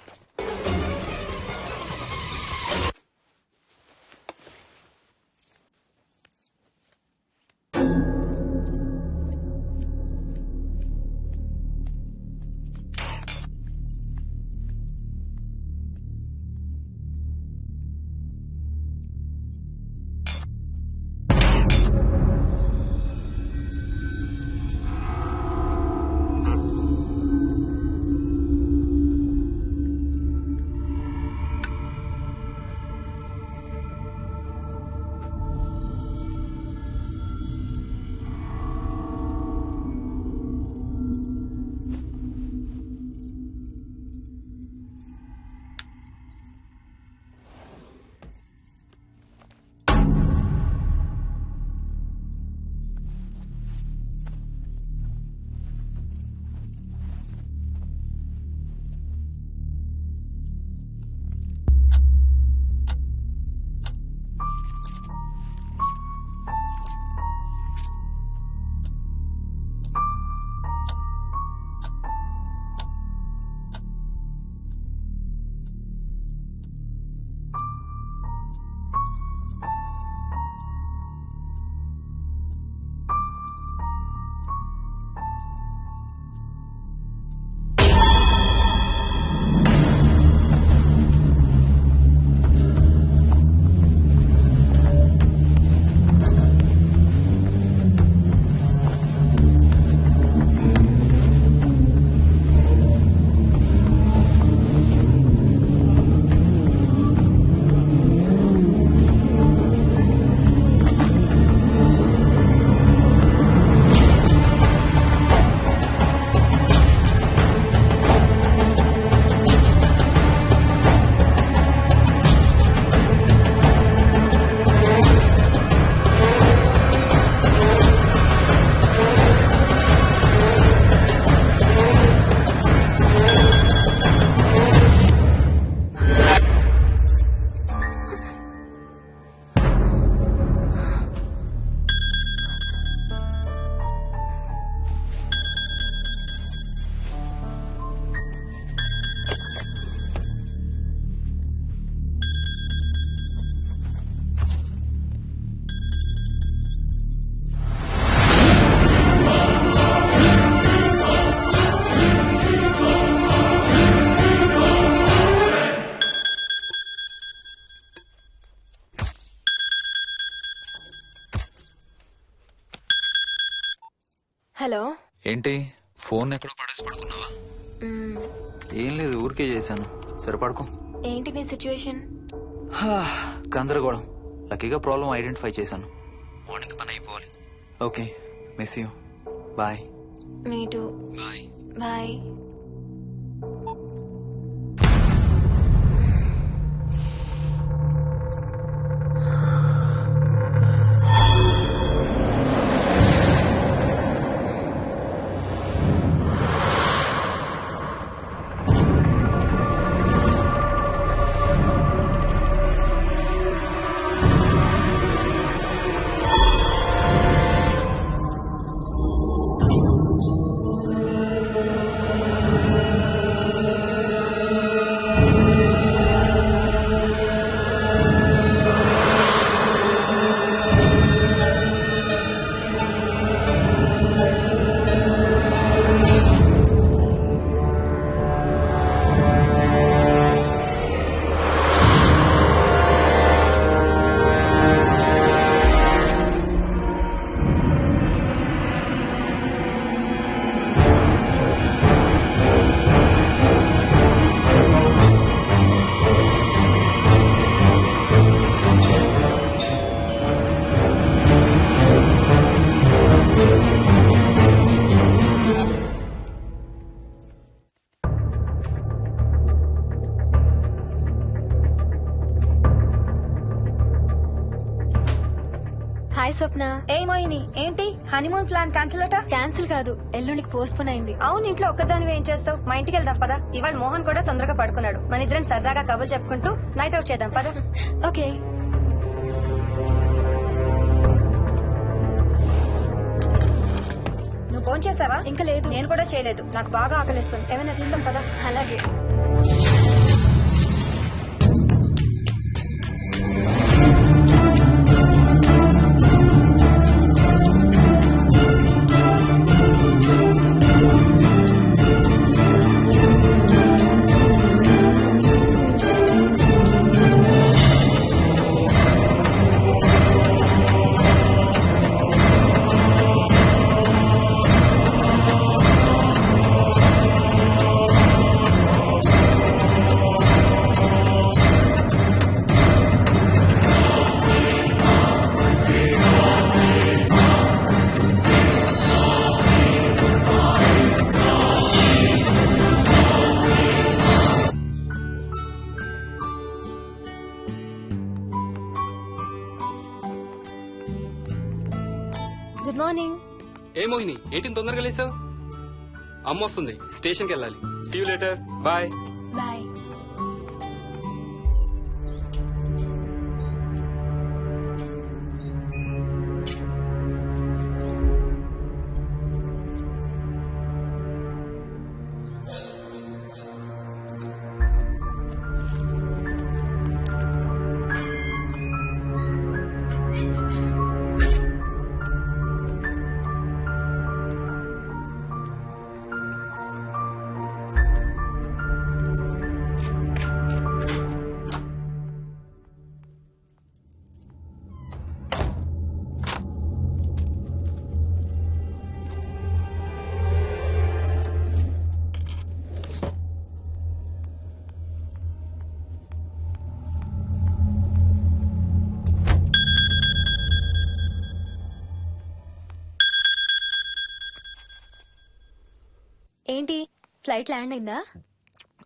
Hello. ఏంటి ఫోన్ ఎక్కడో పడేసి పడుకున్నావా? ఏం లేదు, ఊరికే చేశాను. సరే పడుకో. ఏంటి నీ సిచ్యువేషన్? గందరగోళం. లక్కీగా ప్రాబ్లం ఐడెంటిఫై చేశాను. మార్నింగ్ పని అయిపోవాలి. Okay, miss you. Bye. Me too. Bye. Bye. Swapna. ఏ మోహిని, ఏంటి హనీమూన్ ప్లాన్ క్యాన్సిల్ అట? క్యాన్సిల్ కాదు, ఎల్లుండికి పోస్ట్ పోన్ అయింది. అవును, ఇంట్లో ఒక్కదానివి ఏం చేస్తావు? మా ఇంటికి వెళ్దాం పదా. ఇవాళ మోహన్ కూడా తొందరగా పడుకున్నాడు. మన ఇద్దరం సరదాగా కబుర్లు చెప్పుకుంటూ నైట్ అవుట్ చేద్దాం పదా. ఓకే. నువ్వు ఫోన్ చేసావా? ఇంకా లేదు. నేను కూడా చేయలేదు. నాకు బాగా ఆకలిస్తుంది. ఏమైనా తిందాం పదా. అలాగే. Good morning. ఏ మోహిని, ఏంటి ఇంత తొందరగా లేసావు? అమ్మ వస్తుంది, స్టేషన్కి వెళ్ళాలి. See you later. Bye. Bye. ఏంటి, ఫ్లైట్ ల్యాండ్ అయిందా?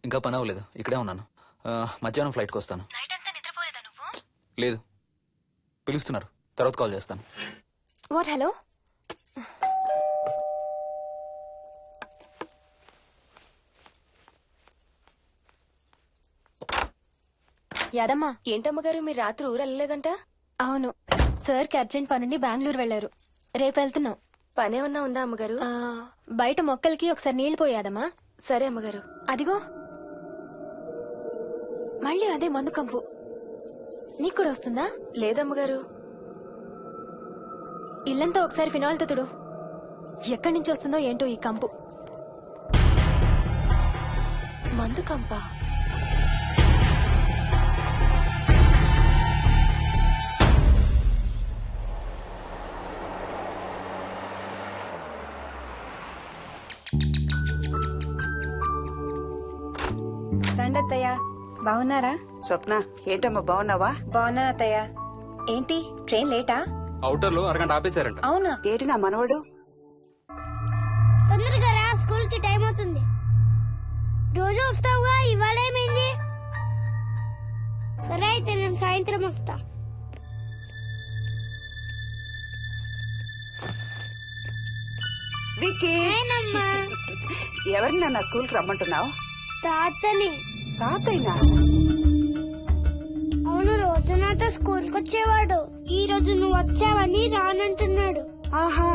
ఇంకా పని అవ్వలేదు, ఇక్కడే ఉన్నాను. మధ్యాహ్నం ఫ్లైట్కి వస్తాను. నైట్ అంతా నిద్రపోలేదా నువ్వు? లేదు, పిలుస్తున్నారు, తర్వాత కాల్ చేస్తాను. వాట్? హలో. యాదమ్మా. ఏంటమ్మగారు, మీరు రాత్రి ఊరు వెళ్ళలేదంట? అవును, సార్కి అర్జెంట్ పనుండి బెంగళూరు వెళ్లారు. రేపు వెళ్తున్నాం. పనేమన్నా ఉందా అమ్మగారు? బయట మొక్కలకి ఒకసారి నీళ్లు పోయాదమ్మా. సరే అమ్మగారు. అదిగో మళ్ళీ అదే మందు కంపు. నీకు కూడా వస్తుందా? లేదమ్మగారు. ఇల్లంతా ఒకసారి ఫినాయిల్తో తుడు. ఎక్కడి నుంచి వస్తుందో ఏంటో ఈ కంపు. మందు కంపా? రండి అత్తయ్య. బాగున్నారా? స్వప్న, ఏంటమ్మా బాగున్నావా? బాగున్నాను అత్తయ్య. ఏంటి ట్రైన్ లేటా? అవుటర్ లో అరగంట ఆపేశారంట. అవునా? ఏంటి నా మనవడు? తొందరగా రా, స్కూల్ కి టైం అవుతుంది. రోజు వస్తావుగా, ఇవాళ ఏమైంది? సరే అయితే నేను సాయంత్రం వస్తా. విక్కీ, నేనమ్మా. ఎవరిని నా స్కూల్ కి రమ్మంటున్నావు? తాతని. తాతయ్యనా? అవును, రోజు నాతో స్కూల్ కి వచ్చేవాడు. ఈ రోజు నువ్వు వచ్చావని రానంటున్నాడు. ఆహా,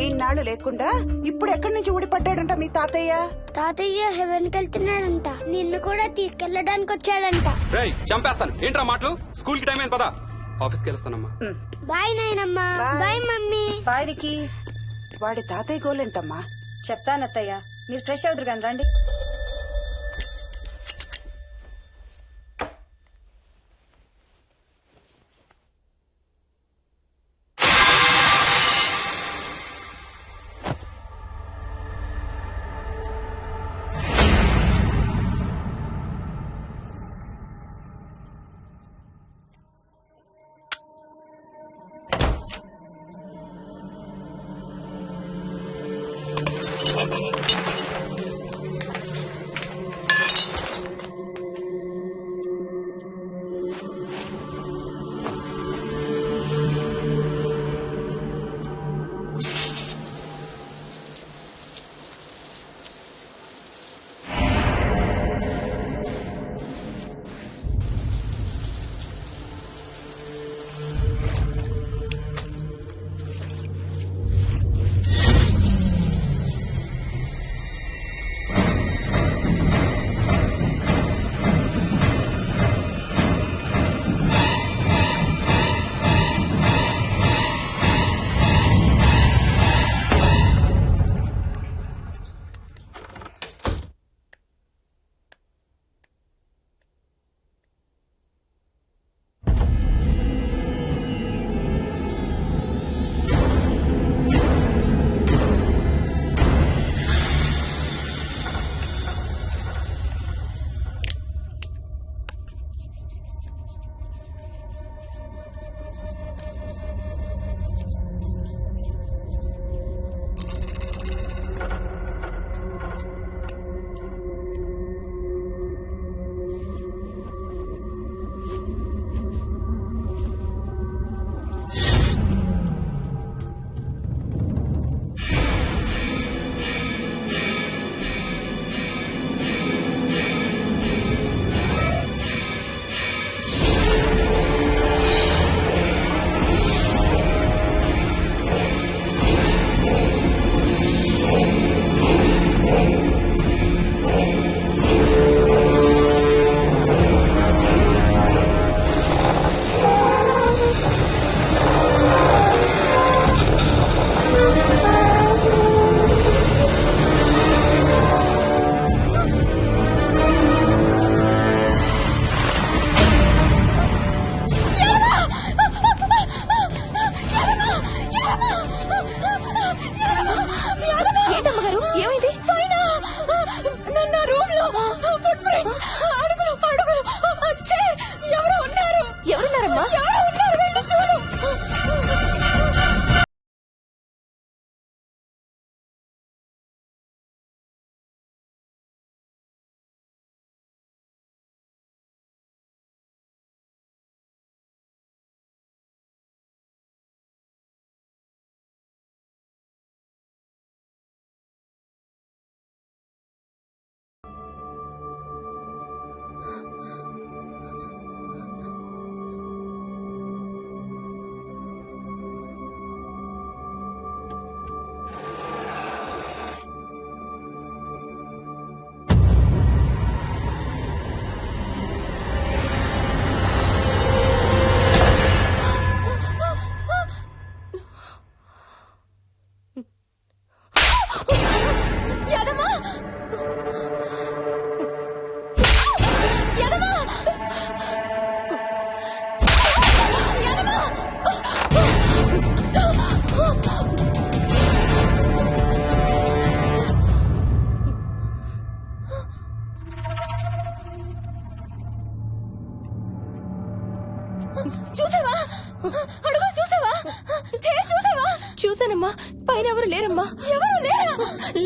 ఇన్నాళ్ళు లేకుండా ఇప్పుడు ఎక్కడి నుంచి ఊడిపడ్డాడంట మీ తాతయ్య? తాతయ్య హెవెన్ కి వెళ్తున్నాడంట. నిన్ను కూడా తీసుకెళ్లడానికి వచ్చాడంట. రేయ్, చంపేస్తాను. ఏంట్రా మాటలు? స్కూల్ కి టైం అయింది, పదా. ఆఫీస్కి వెళ్తానమ్మా. బాయ్ నాయనమ్మా. Bye mummy. Bye Vicky. వాడి తాతయ్య గోలేంటమ్మా? చెప్తానత్తయ్య, మీరు ఫ్రెష్ అవుతురు కానీ రండి.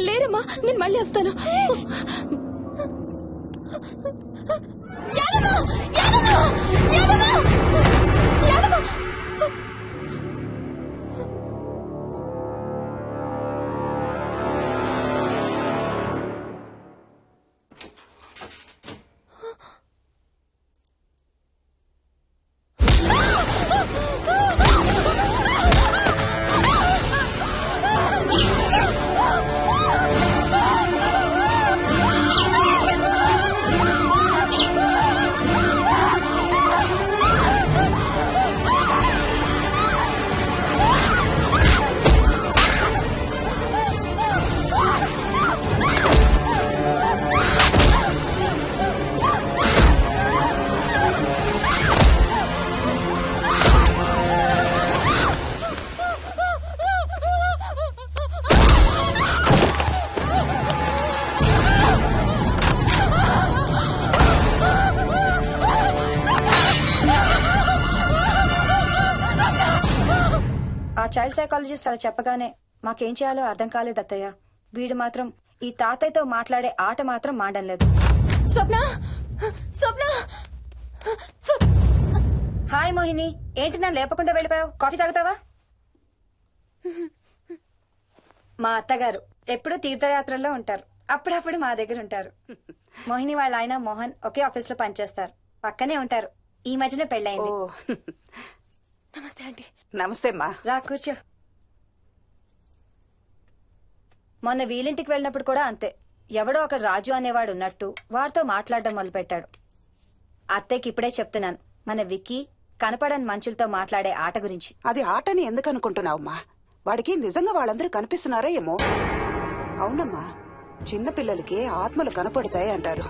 లేరమ్మా నేను మళ్ళీ వస్తాను. యాదమ్మ! యాదమ్మ! యాదమ్మ! యాదమ్మ! ఆ చైల్డ్ సైకాలజిస్ట్ అలా చెప్పగానే మాకేం చేయాలో అర్థం కాలేదు అత్తయ్య. వీడు మాత్రం ఈ తాతయ్యతో మాట్లాడే ఆట మాత్రం మాడడం లేదు. స్వప్న స్వప్న హాయ్ మోహిని, ఏంటి నన్ను లేపకుండా వెళ్ళిపోయావు? కాఫీ తాగుతావా? మా అత్తగారు ఎప్పుడూ తీర్థయాత్రల్లో ఉంటారు, అప్పుడప్పుడు మా దగ్గర ఉంటారు. మోహిని వాళ్ళ ఆయన మోహన్ ఒకే ఆఫీస్ లో పనిచేస్తారు, పక్కనే ఉంటారు. ఈ మధ్యన పెళ్ళైంది. నమస్తే ఆంటీ. నమస్తే అమ్మా. రా కూర్చో. మొన్న వీలింటికి వెళ్ళినప్పుడు కూడా అంతే. ఎవడో ఒక రాజు అనేవాడు ఉన్నట్టు వాడితో మాట్లాడడం మొదలుపెట్టాడు. అత్తయ్యకి ఇప్పుడే చెప్తున్నాను, మన విక్కీ కనపడని మనుషులతో మాట్లాడే ఆట గురించి. అది ఆటని ఎందుకు అనుకుంటున్నావమ్మా? వాడికి నిజంగా వాళ్ళందరూ కనిపిస్తున్నారా ఏమో. అవునమ్మా, చిన్నపిల్లలకి ఆత్మలు కనపడతాయి అంటారు.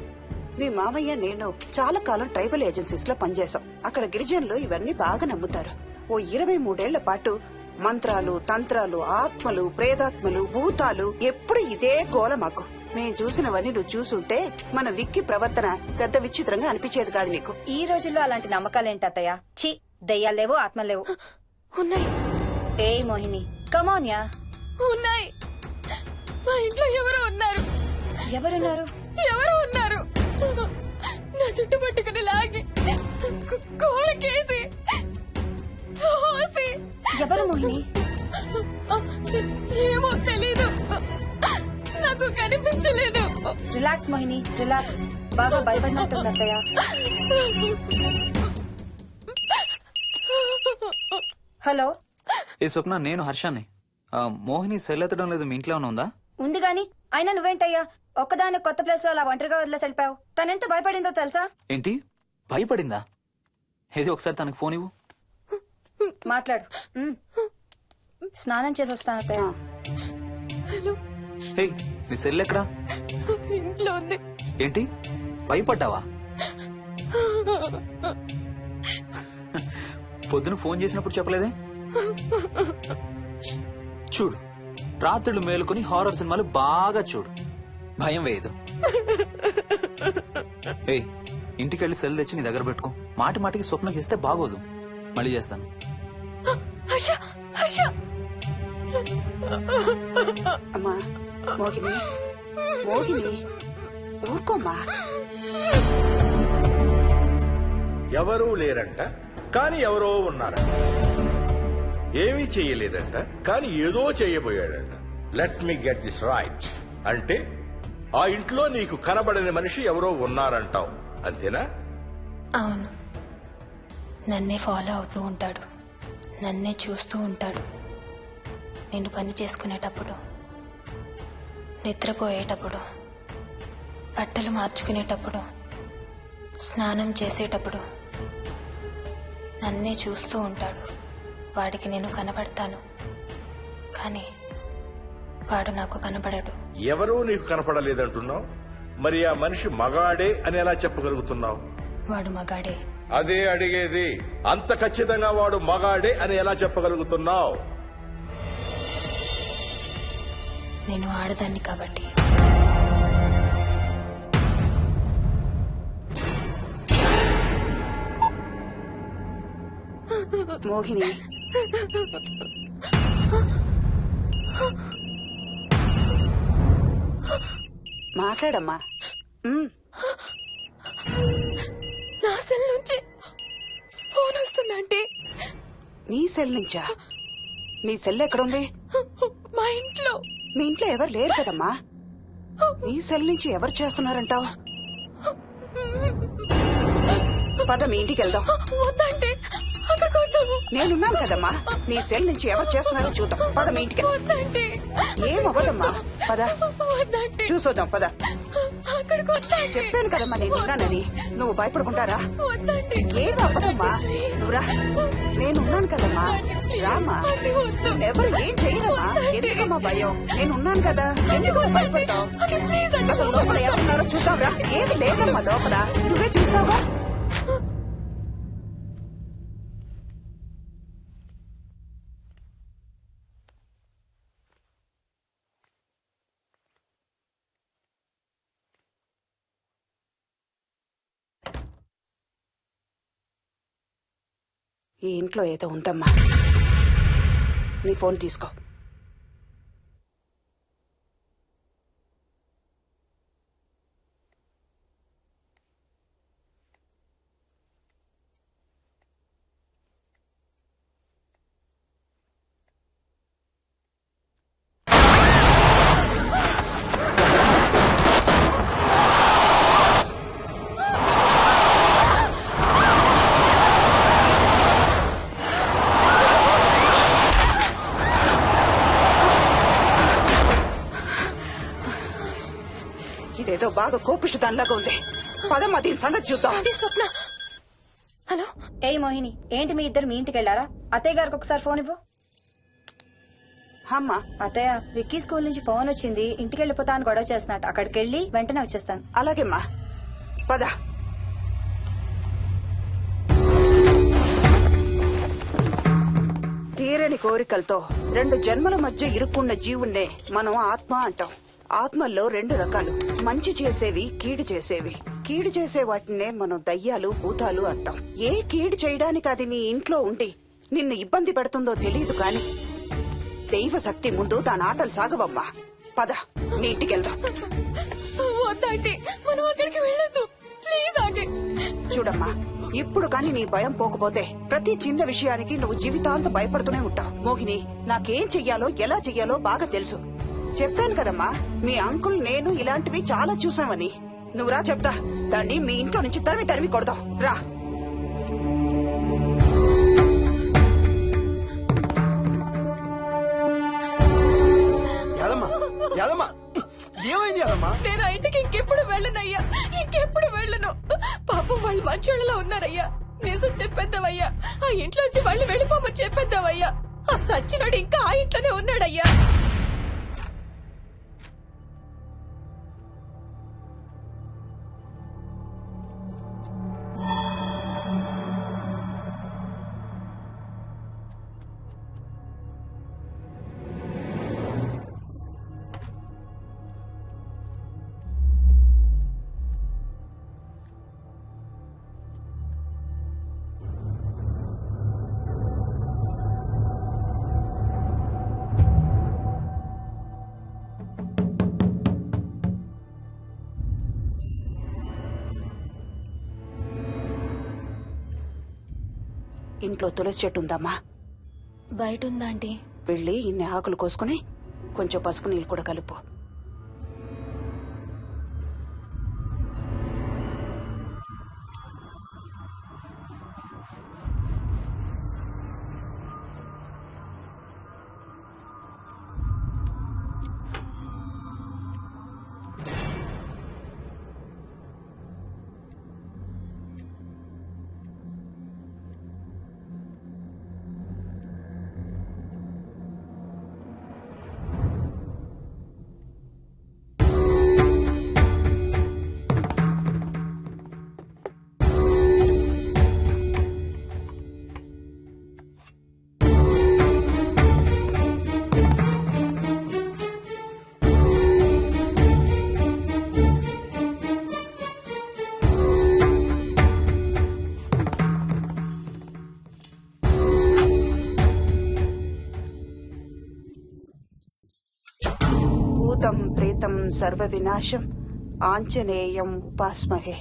మీ మామయ్య నేను చాలా కాలం ట్రైబల్ ఏజెన్సీస్ లో పనిచేశాం. అక్కడ గిరిజనులు ఇవన్నీ బాగా నమ్ముతారు. ఓ 23 ఏళ్ల పాటు మంత్రాలు, తంత్రాలు, ఆత్మలు, ప్రేతాత్మలు, భూతాలు, ఎప్పుడు ఇదే గోల మాకు. మేం చూసినవన్నీ నువ్వు చూసుంటే మన విక్కి ప్రవర్తన పెద్ద విచిత్రంగా అనిపించేది కాదు నీకు. ఈ రోజుల్లో అలాంటి నమ్మకాలేంటి అత్తయ్య? ఛీ, దెయ్యాలేవు, ఆత్మలేవు. ఉన్నాయి. ఏ మోహిని, కమోన్యా. ఉన్నాయి. మా ఇంట్లో ఎవరో ఉన్నారు. ఎవరున్నారు? ఎవరో ఉన్నారు. నా చుట్టు పట్టుకుని లాగి కోళ్ళకేసి ఎవరు మోహిని? ఏమో తెలీదు, నాకు కనిపించలేదు. Relax Mohini, relax. బాగా భయపడినట్టుంది అత్తయ్య. హలో. ఏ స్వప్న, నేను హర్షాన్ని. మోహిని సెల్ ఎత్తడం లేదు, మీ ఇంట్లో ఉందా? ఉంది గాని, అయినా నువ్వేంటయ్యా ఒక్కదాని కొత్త ప్లేస్ లో అలా ఒంటరిగా వదిలేసి వెళ్ళిపోయావు? తనెంత భయపడిందో తెలుసా? ఏంటి, భయపడిందా? ఏది ఒకసారి తనకు ఫోన్ ఇవ్వు. మాట్లాడు. స్నానం చేసి వస్తాను అత్తయ్య. హే, నీ సెల్ ఎక్కడా? ఇంట్లో ఉంది. ఏంటి, భయపడ్డావా? పొద్దున ఫోన్ చేసినప్పుడు చెప్పలేదే? చూడు, రాత్రులు మేలుకొని హారర్ సినిమాలు బాగా చూడు, భయం వేయదు. ఏయ్, ఇంటికెళ్ళి సెల్ తెచ్చి నీ దగ్గర పెట్టుకో. మాటి మాటికి స్వప్నం చేస్తే బాగోదు. మళ్ళీ చేస్తాను. అమ్మా మోహిని, మోహిని ఊరుకోమ్మా. ఎవరూ లేరంట, కానీ ఎవరో ఉన్నారంట. ఏమీ చెయ్యలేదంట, కానీ ఏదో చెయ్యబోయాడంట. Let me get this right. అంటే ఆ ఇంట్లో నీకు కనబడని మనిషి ఎవరో ఉన్నారంటావు, అంతేనా? అవును, నన్నే ఫాలో అవుతూ ఉంటాడు, నన్నే చూస్తూ ఉంటాడు. నేను పని చేసుకునేటప్పుడు, నిద్రపోయేటప్పుడు, బట్టలు మార్చుకునేటప్పుడు, స్నానం చేసేటప్పుడు నన్నే చూస్తూ ఉంటాడు. వాడికి నేను కనపడతాను, కానీ వాడు నాకు కనపడడు. ఎవరూ నీకు కనపడలేదంటున్నావు, మరి ఆ మనిషి మగాడే అని ఎలా చెప్పగలుగుతున్నావు? వాడు మగాడే. అదే అడిగేది, అంత ఖచ్చితంగా వాడు మగాడే అని ఎలా చెప్పగలుగుతున్నావు? నేను ఆడదాన్ని కాబట్టి. మోహిని, మాట్లాడమ్మా. నా సెల్ నుంచి ఫోన్ వస్తుందంటే నీ సెల్ నుంచా? నీ సెల్ ఎక్కడుంది? మా ఇంట్లో. మీ ఇంట్లో ఎవరు లేరు కదమ్మా. నీ సెల్ నుంచి ఎవరు చేస్తున్నారంటావు? పద మీ ఇంటికి వెళ్దాం. వద్దంటే అక్కడికి వద్దాము. నేనున్నాను కదమ్మా. నీ సెల్ నుంచి ఎవరు చేస్తున్నారో చూద్దాం. పద మీ ఇంటికి. వద్దంటే ఏమవ్వదమ్మా. పద వద్దంటే చూసొద్దాం. పద. అక్కడికి వద్దంటే. చెప్పాను కదమ్మా నేనున్నానని. నువ్వు భయపడుకుంటారా? వద్దంటే. ఏమవ్వదమ్మా. నువ్వురా. నేనున్నాను కదమ్మా. రామా. ఎవరు ఏం చేయరమ్మా. ఎందుకమ్మా భయం? నేనున్నాను కదా. ఎందుకు భయపడతావు? అసలు లోపల ఎవరున్నారో చూద్దాంరా. ఏమి లేదమ్మా లోపల. నువ్వే చూస్తావా? ఈ ఇంట్లో ఏదో ఉందమ్మా. నీ ఫోన్ తీసుకో. ఇదేదో బాగా కోపిష్టి దానిలాగా ఉంది. పదమ్మా దీని సంగతి చూద్దాం. స్వప్న. హలో. ఏయ్ మోహిని, ఏంటి మీ ఇద్దరు మీ ఇంటికి వెళ్ళారా? అత్తయ్య గారికి ఒకసారి ఫోన్ ఇవ్వు. అమ్మా. అత్తయ్య, విక్కీ స్కూల్ నుంచి ఫోన్ వచ్చింది. ఇంటికి వెళ్ళిపోతా అని గొడవ చేస్తున్నట్టు. అక్కడికి వెళ్ళి వెంటనే వచ్చేస్తాను. అలాగేమ్మా. పద. తీరని కోరికలతో 2 జన్మల మధ్య ఇరుక్కున్న జీవుణ్ణే మనం ఆత్మ అంటాం. ఆత్మల్లో 2 రకాలు. మంచి చేసేవి, కీడు చేసేవి. కీడు చేసే వాటినే మనం దయ్యాలు, భూతాలు అంటాం. ఏ కీడు చేయడానికి అది నీ ఇంట్లో ఉండి నిన్ను ఇబ్బంది పెడుతుందో తెలియదు కాని దైవ శక్తి ముందు దాని ఆటలు సాగవమ్మా. పద నీ ఇంటికి వెళ్దాం. వద్దంటే మనం అక్కడికి వెళ్ళొద్దు. ప్లీజ్ అంటే. చూడమ్మా, ఇప్పుడు కాని నీ భయం పోకపోతే ప్రతి చిన్న విషయానికి నువ్వు జీవితాంతం భయపడుతూనే ఉంటావు. మోహిని, నాకేం చెయ్యాలో ఎలా చెయ్యాలో బాగా తెలుసు. చెప్పాను కదమ్మా, మీ అంకుల్ నేను ఇలాంటివి చాలా చూసామని. నువ్వు రా చెప్తా. దాన్ని మీ ఇంట్లో నుంచి తరిమి కొడదాం. రా. ఏమైంది యాదమ్మా? నేను ఆ ఇంటికి ఇంకెప్పుడు వెళ్ళనయ్యా. ఇంకెప్పుడు వెళ్ళను. పాపం వాళ్ళు మంచోళ్ళలో ఉన్నారయ్యా. నిజం చెప్పేద్దామయ్యా. ఆ ఇంట్లోంచి వాళ్ళు వెళ్ళిపోమని చెప్పేద్దామయ్యా. ఆ సచ్చినోడు ఇంకా ఆ ఇంట్లోనే ఉన్నాడయ్యా. ఇంట్లో తులసి చెట్టు ఉందమ్మా. బయట ఉందా ఆంటీ? వెళ్ళి ఇన్ని ఆకులు కోసుకుని కొంచెం పసుపు నీళ్ళు కూడా కలుపు. భూతం ప్రేతం సర్వ వినాశం ఆంజనేయం ఉపాస్మహే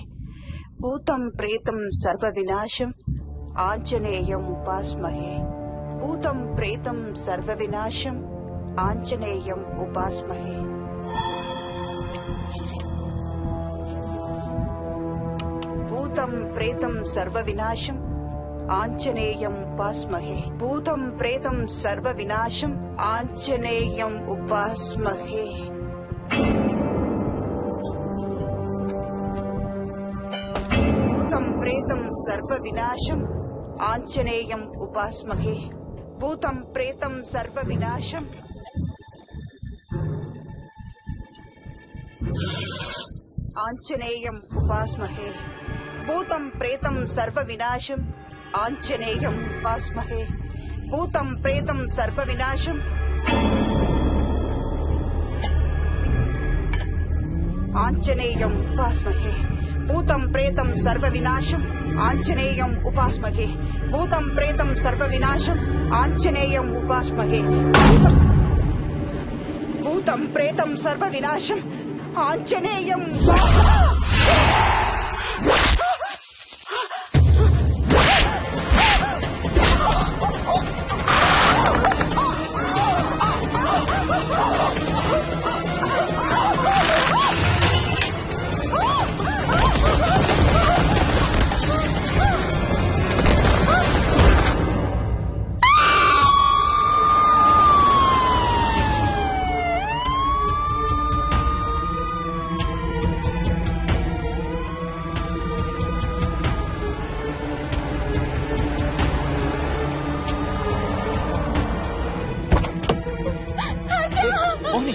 భూతం ప్రేతం సర్వ వినాశం ఆంజనేయం ఉపాస్మహే భూతం ప్రేతం సర్వ వినాశం ఆంజనేయం ఉపాస్మహే భూతం ప్రేతం సర్వ వినాశం ఆంజనేయం ఉపాస్మహే భూతం ప్రేతం సర్వ వినాశం ఆంజనేయం ఉపాస్మహే భూతం ప్రేతం సర్వ వినాశం ఆంజనేయం ఉపాస్మహే భూతం ప్రేతం సర్వ వినాశం ఆంజనేయం ఉపాస్మహే భూతం ప్రేతం సర్వ వినాశం ఆంజనేయం ఉపాస్మహే భూతం ప్రేతం సర్వ వినాశం ఆంజనేయం ఉపాస్మహే భూతం ప్రేతం సర్వ వినాశం ఆంజనేయం ఉపాస్మహే భూతం ప్రేతం సర్వ వినాశం ఆంజనేయం ఉపాస్మహే భూతం ప్రేతం సర్వ వినాశం Anjaneyam Mohini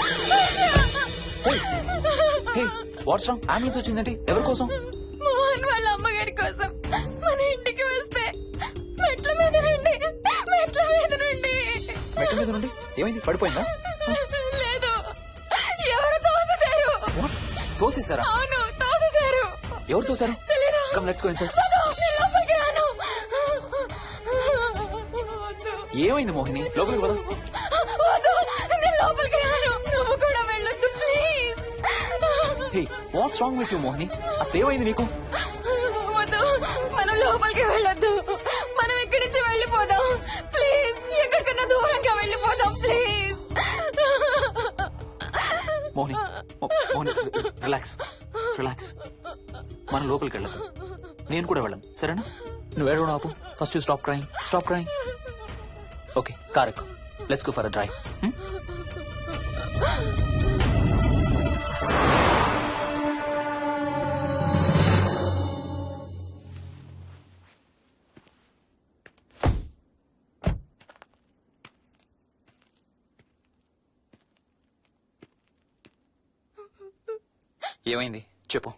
what's wrong ambulance వచ్చిందండి ఎవరి కోసం మోహన్ వాళ్ళ అమ్మగారి కోసం మన ఇంటికి వస్తే మెట్ల మీద నుండి మెట్ల మీద నుండి ఏమైంది పడిపోయిందా లేదు ఎవరు తోసేశారు What? తోసేశారా అవును తోసేశారు ఎవరు తోసారు తెలీదు. కమ్ లెట్స్ గో ఇన్సైడ్ నేను లోపలికి రాను వద్దు. ఏమైంది మోహిని లోపలికి పద వద్దు. నేను లోపలికి రాను నువ్వు కూడా వెళ్ళొద్దు please hey what's wrong with you Mohini అసలు ఏమైంది నీకు వద్దు మనం లోపలికి వెళ్ళొద్దు మనం ఇక్కడి నుంచి వెళ్ళిపోదాం ప్లీజ్ ఎక్కడికన్నా దూరంగా వెళ్ళిపోదాం please Mohini Mohini relax relax మనం లోపలికి వెళ్ళదు నేను కూడా వెళ్ళను సరేనా నువ్వు ఏడవడం ఆపు first stop crime okay car ఎక్కు let's go for a drive ఏమైంది చెప్పు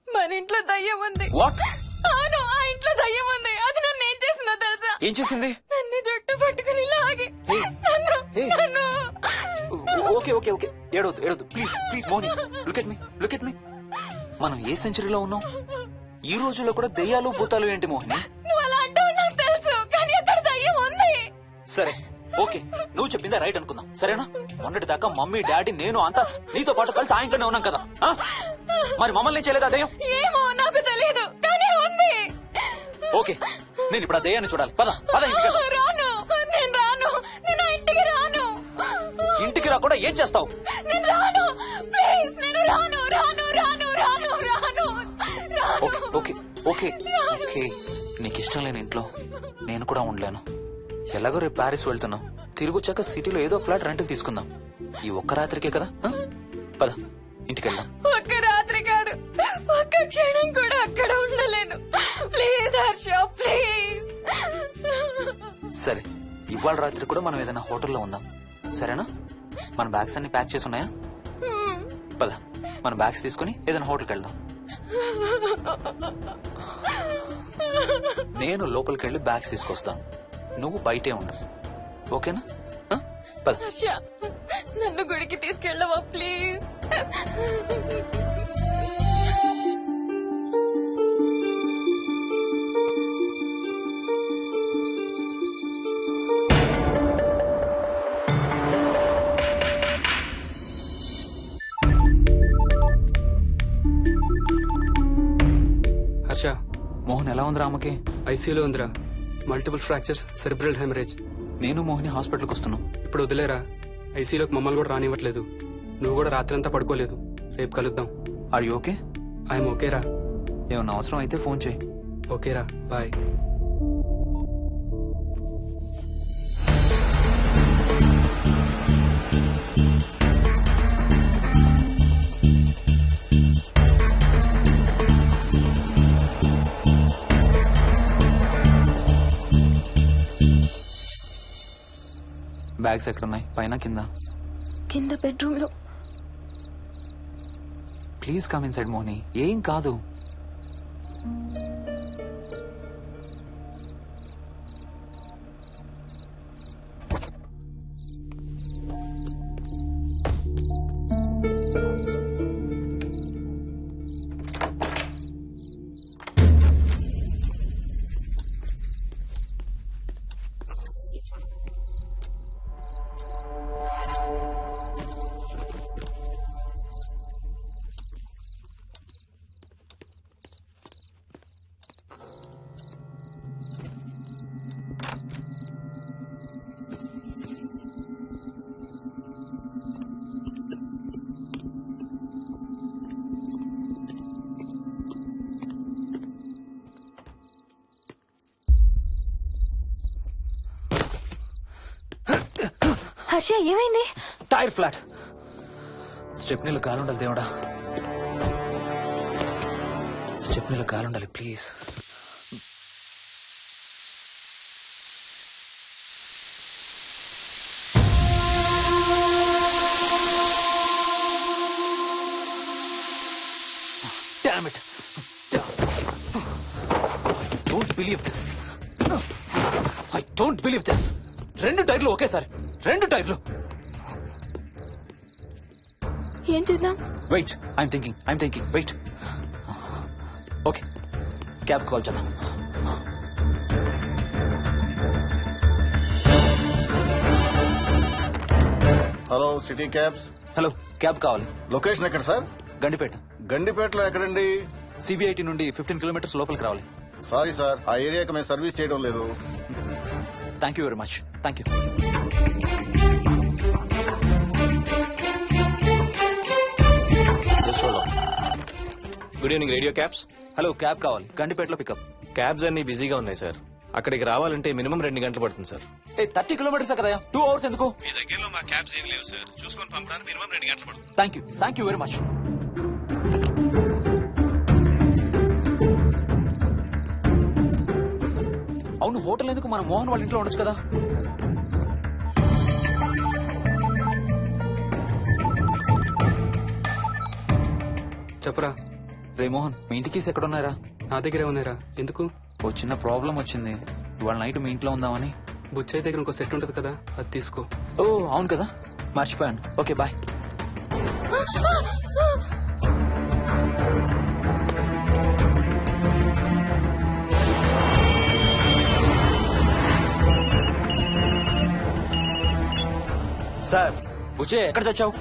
మన ఇంట్లో దయ్యం ఉంది వాట్ అవును ఆ ఇంట్లో దయ్యం ఉంది అది నన్ను ఏం చేసిందో తెలుసా ఏం చేసింది నన్ను జుట్టు పట్టుకుని లాగి నన్ను Hey. నన్ను ఓకే ఓకే ఓకే ఏడవద్దు please Moni look at me మనం ఏ సెంచరీలో ఉన్నాం ఈ రోజుల్లో కూడా దెయ్యాలు భూతాలు ఏంటి మోహిని నువ్వు అలా అంటావు నాకు తెలుసు కానీ అక్కడ దయ్యం ఉంది సరే ఓకే నువ్వు చెప్పిందే రైట్ అనుకుందాం సరేనా మొన్నటి దాకా మమ్మీ డాడీ నేను అంతా నీతో పాటు కలిసి ఆ ఇంట్లోనే ఉన్నాం కదా ఆ? మరి మమ్మల్ని చేయలేదా దయ్యం ఏమో నాకు తెలియదు కానీ ఉంది ఓకే నేను ఇప్పుడు ఆ దయ్యాన్ని చూడాలి పద ఇంటికి వెళ్దాం. రాను నేను రాను నేను ఆ ఇంటికి రాను ఇంటికి రాకుండా ఏం చేస్తావు నేను రాను ప్లీజ్ నేను రాను రాను రాను రాను రాను రాను ఓకే ఓకే ఓకే నీకు ఇష్టం లేని ఇంట్లో నేను కూడా ఉండలేను ఎలాగో రేపు ప్యారిస్ వెళ్తున్నాం తిరిగి వచ్చాక సిటీలో ఏదో ఫ్లాట్ రెంట్కి తీసుకుందాం ఈ ఒక్క రాత్రికే కదా ఆ? పద ఇంటికి వెళ్దాం ఒక్క రాత్రి కాదు ఒక్క క్షణం కూడా అక్కడ ఉండలేను ప్లీజ్ హర్ష ప్లీజ్ సరే ఇవాళ రాత్రి కూడా మనం ఏదైనా హోటల్లో ఉందాం సరేనా మన బ్యాగ్స్ అన్ని ప్యాక్ చేసి ఉన్నాయా పద మన బ్యాగ్స్ తీసుకుని ఏదైనా హోటల్కి వెళ్దాం నేను లోపలికి వెళ్ళి బ్యాగ్స్ తీసుకొస్తాను నువ్వు బయటే ఉండు ఓకేనా ఆ? పద హర్ష నన్ను గుడికి తీసుకెళ్ళవా ప్లీజ్ మోహన్ ఎలా ఉందిరా అమ్మకి? ఐసీయూలో ఉందిరా. Multiple fractures, cerebral haemorrhage. నేను మోహిని హాస్పిటల్కి వస్తున్నాం. ఇప్పుడు వదిలేరా, ఐసీయూలోకి మమ్మల్ని కూడా రానివ్వట్లేదు. నువ్వు కూడా రాత్రంతా పడుకోలేదు. రేపు కలుద్దాం. Are you okay? ఐఎమ్ ఓకేరా. ఏమన్నా అవసరం అయితే ఫోన్ చేయి. ఓకేరా, బాయ్. బ్యాగ్స్ ఎక్కడున్నాయి? పైన కింద? కింద బెడ్రూమ్ లో. Please come inside Mohini. ఏం కాదు. హర్ష ఏమైంది? Tyre flat. స్టెప్నీలో కాలుండాలి దేవుడా. స్టెప్నీలో కాలుండాలి please. Damn it. I don't believe this. 2 టైర్లు ఒకేసారి. 2 టైర్లు. ఏం చేద్దాం? Wait, I'm thinking. Wait. Okay, cab call చేద్దాం. Hello, city cabs. Hello, cab కావాలి. లొకేషన్ ఎక్కడ సార్? గండిపేట. గండిపేటలో ఎక్కడండి? సిబిఐటి నుండి 15 కిలోమీటర్స్ లోపలికి రావాలి. సారీ సార్, ఆ ఏరియాకి మేము సర్వీస్ చేయడం లేదు. Thank you very much. Thank you. Good evening radio cabs. Hello, cab కావాలి. గండిపేటలో పికప్. క్యాబ్స్ అన్ని బిజీగా ఉన్నాయి సార్. అక్కడికి రావాలంటే మినిమం 2 గంటలు పడుతుంది సార్. 30 కిలోమీటర్స్ కదా, 2 అవర్స్ ఎందుకు? మీ దగ్గరలో మా క్యాబ్స్ ఏం లేవు సార్. చూసుకొని పంపడానికి మినిమం 2 గంటలు పడుతుంది. Thank you very much. అవును, హోటల్ ఎందుకు? మన మోహన్ వాళ్ళ ఇంట్లో ఉండొచ్చు కదా. చెప్పరా. రే మోహన్, మీ ఇంటి కీస్ ఎక్కడ ఉన్నారా? నా దగ్గరే ఉన్నారా. ఎందుకు? ఓ చిన్న ప్రాబ్లం వచ్చింది. ఇవాళ నైట్ మీ ఇంట్లో ఉందామని. బుచ్చయ్య దగ్గర ఇంకో సెట్ ఉంటది కదా, అది తీసుకో. ఓ అవును కదా, మర్చిపోయాను. Okay bye. సార్, బుచ్చయ్య ఎక్కడ చచ్చావు?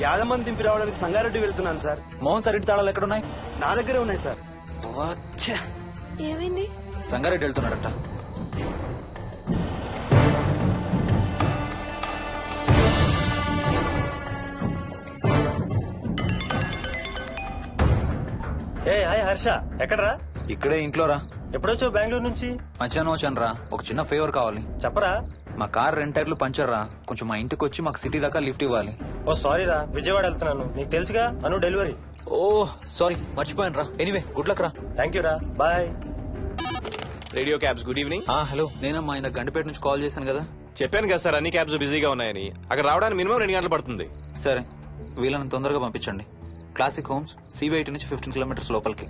యాదమ్మని దింపి రావడానికి సంగారెడ్డి వెళ్తున్నాను సార్. మోహన్ సార్ ఇంటి తాళాలు ఎక్కడున్నాయి? నా దగ్గరే ఉన్నాయి సార్. ఏమైంది? సంగారెడ్డి వెళ్తున్నాడట. హాయ్ హర్ష, ఎక్కడరా? ఇక్కడే ఇంట్లో రా. ఎప్పుడొచ్చావు బెంగళూరు నుంచి? మధ్యాహ్నం వచ్చాను రా. ఒక చిన్న ఫేవర్ కావాలి. చెప్పరా. మా కార్ 2 టైర్లు పంచర్ రా. కొంచెం మా ఇంటికి వచ్చి మాకు సిటీ దాకా లిఫ్ట్ ఇవ్వాలి. ఓ సారీ రా, విజయవాడ వెళ్తున్నాను. నీకు తెలుసుగా, అను డెలివరీ. ఓ సారీ, మర్చిపోయాను రా. ఎనీవే, గుడ్ లక్ రా. థ్యాంక్ యూ రా, bye. Radio cabs, good evening. Hello, నేనమ్మా ఆయన గండిపేట నుంచి కాల్ చేశాను కదా. చెప్పాను కదా సార్, అన్ని క్యాబ్స్ బిజీగా ఉన్నాయని. అక్కడ రావడానికి మినిమం 2 గంటలు పడుతుంది. సరే, వీళ్ళని తొందరగా పంపించండి. క్లాసిక్ హోమ్స్, సిబిఐటి నుంచి 15 కిలోమీటర్స్ లోపలికి.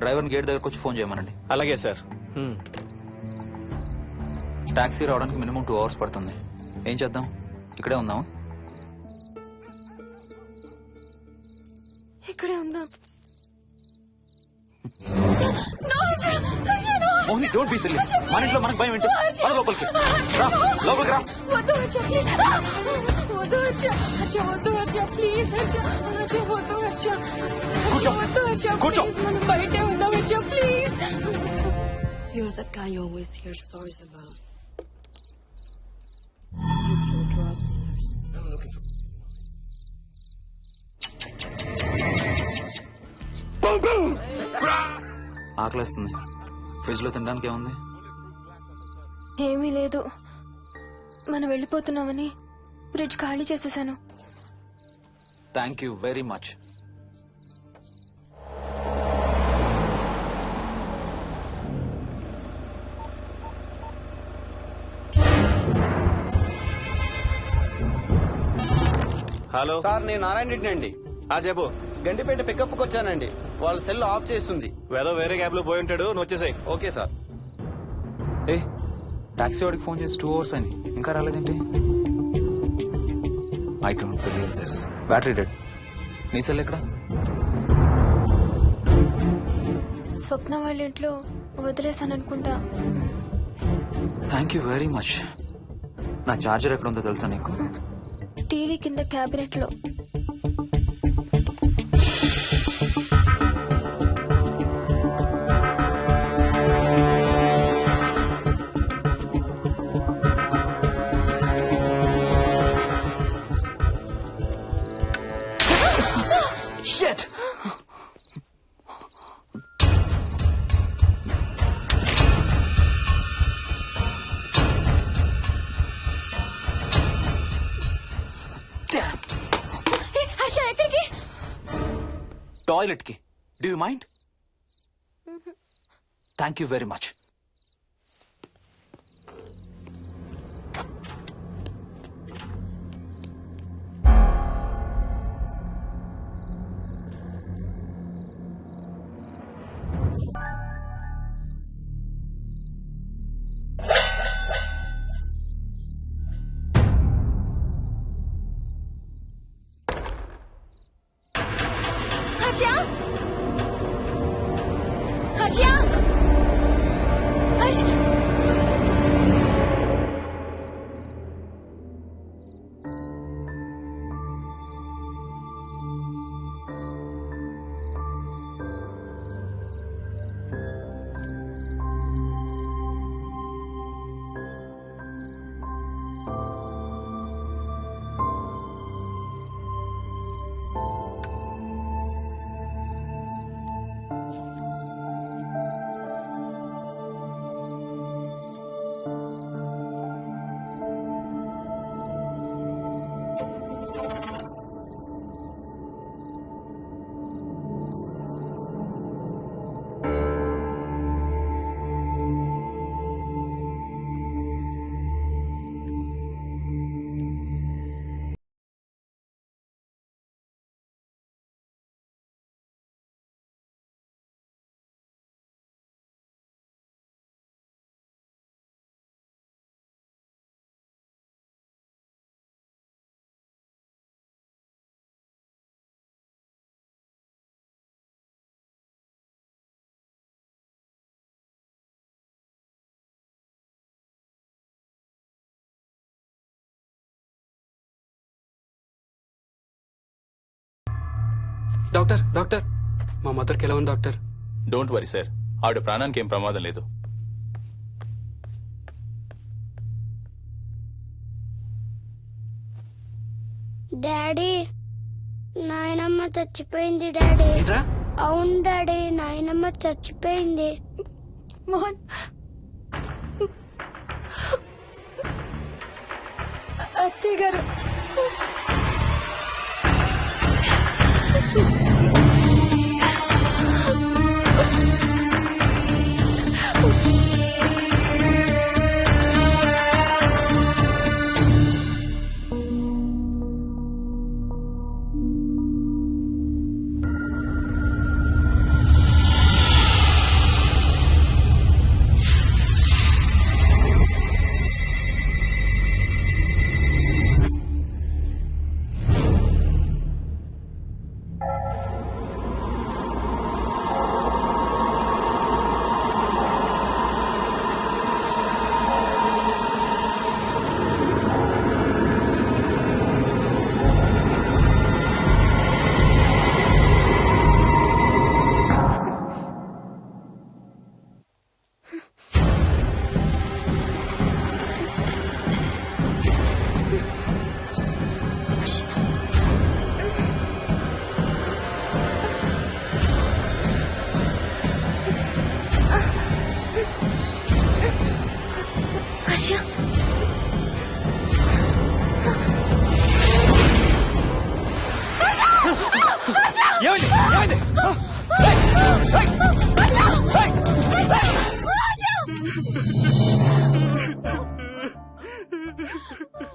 డ్రైవర్ని గేట్ దగ్గరకు వచ్చి ఫోన్ చేయమనండి. అలాగే సార్. టాక్సీ రావడానికి మినిమం 2 అవర్స్ పడుతుంది. ఏం చేద్దాం? ఇక్కడే ఉందాం. ఇక్కడే ఉందాం. Mohini, don't be silly. మన ఇంట్లో మనకు భయం ఏంటి? మన లోపలికి రా, లోపలికి రా. వద్దు హర్ష, ప్లీజ్. వద్దు హర్ష, హర్ష వద్దు హర్ష, ప్లీజ్ హర్ష, హర్ష వద్దు హర్ష, కూర్చో. వద్దు హర్ష, కూర్చో. ప్లీజ్, మనం బయటే ఉందాం. Harsha, please. You're that guy you always hear stories about. You kill drug dealers. I'm looking for... ఆకలేస్తుంది. ఫ్రిడ్జ్ లో తినడానికి ఏముంది? ఏమీ లేదు. మనం వెళ్ళిపోతున్నామని ఫ్రిడ్జ్ ఖాళీ చేసేసాను. Thank you very much. Hello sir, నేను నారాయణ రెడ్డి అండి. చెప్పు. గండిపేట పికప్కి వచ్చానండి. వాళ్ళ సెల్ ఆఫ్ చేస్తుంది. వేదో వేరే క్యాబ్ లో పోయి ఉంటాడు, నువ్వు వచ్చేసాయి. Okay sir. ఏ టాక్సీ వాడికి ఫోన్ చేసి 2 hours అని ఇంకా రాలేదేంటి? I don't believe this. Battery dead. నీ సెల్ ఎక్కడ? స్వప్న వాళ్ళ ఇంట్లో వదిలేసాననుకుంటా. Thank you very much. నా చార్జర్ ఎక్కడ ఉందో తెలుసా నీకు? టీవీ కింద క్యాబినెట్ లో. Shit! హర్ష ఎక్కడికి? టాయిలెట్ కి. Do you mind? Thank you very much. Harsha! Harsha! Harsha! Doctor doctor, మా మదర్కి ఎలా ఉంది డాక్టర్? డోంట్ వరీ సార్, ఆవిడ ప్రాణానికి ఏం ప్రమాదం లేదు. డాడీ, నాయనమ్మ చచ్చిపోయింది డాడీ. ఏంట్రా? అవును డాడీ, నాయనమ్మ చచ్చిపోయింది. మోహన్, అత్తయ్య గారు.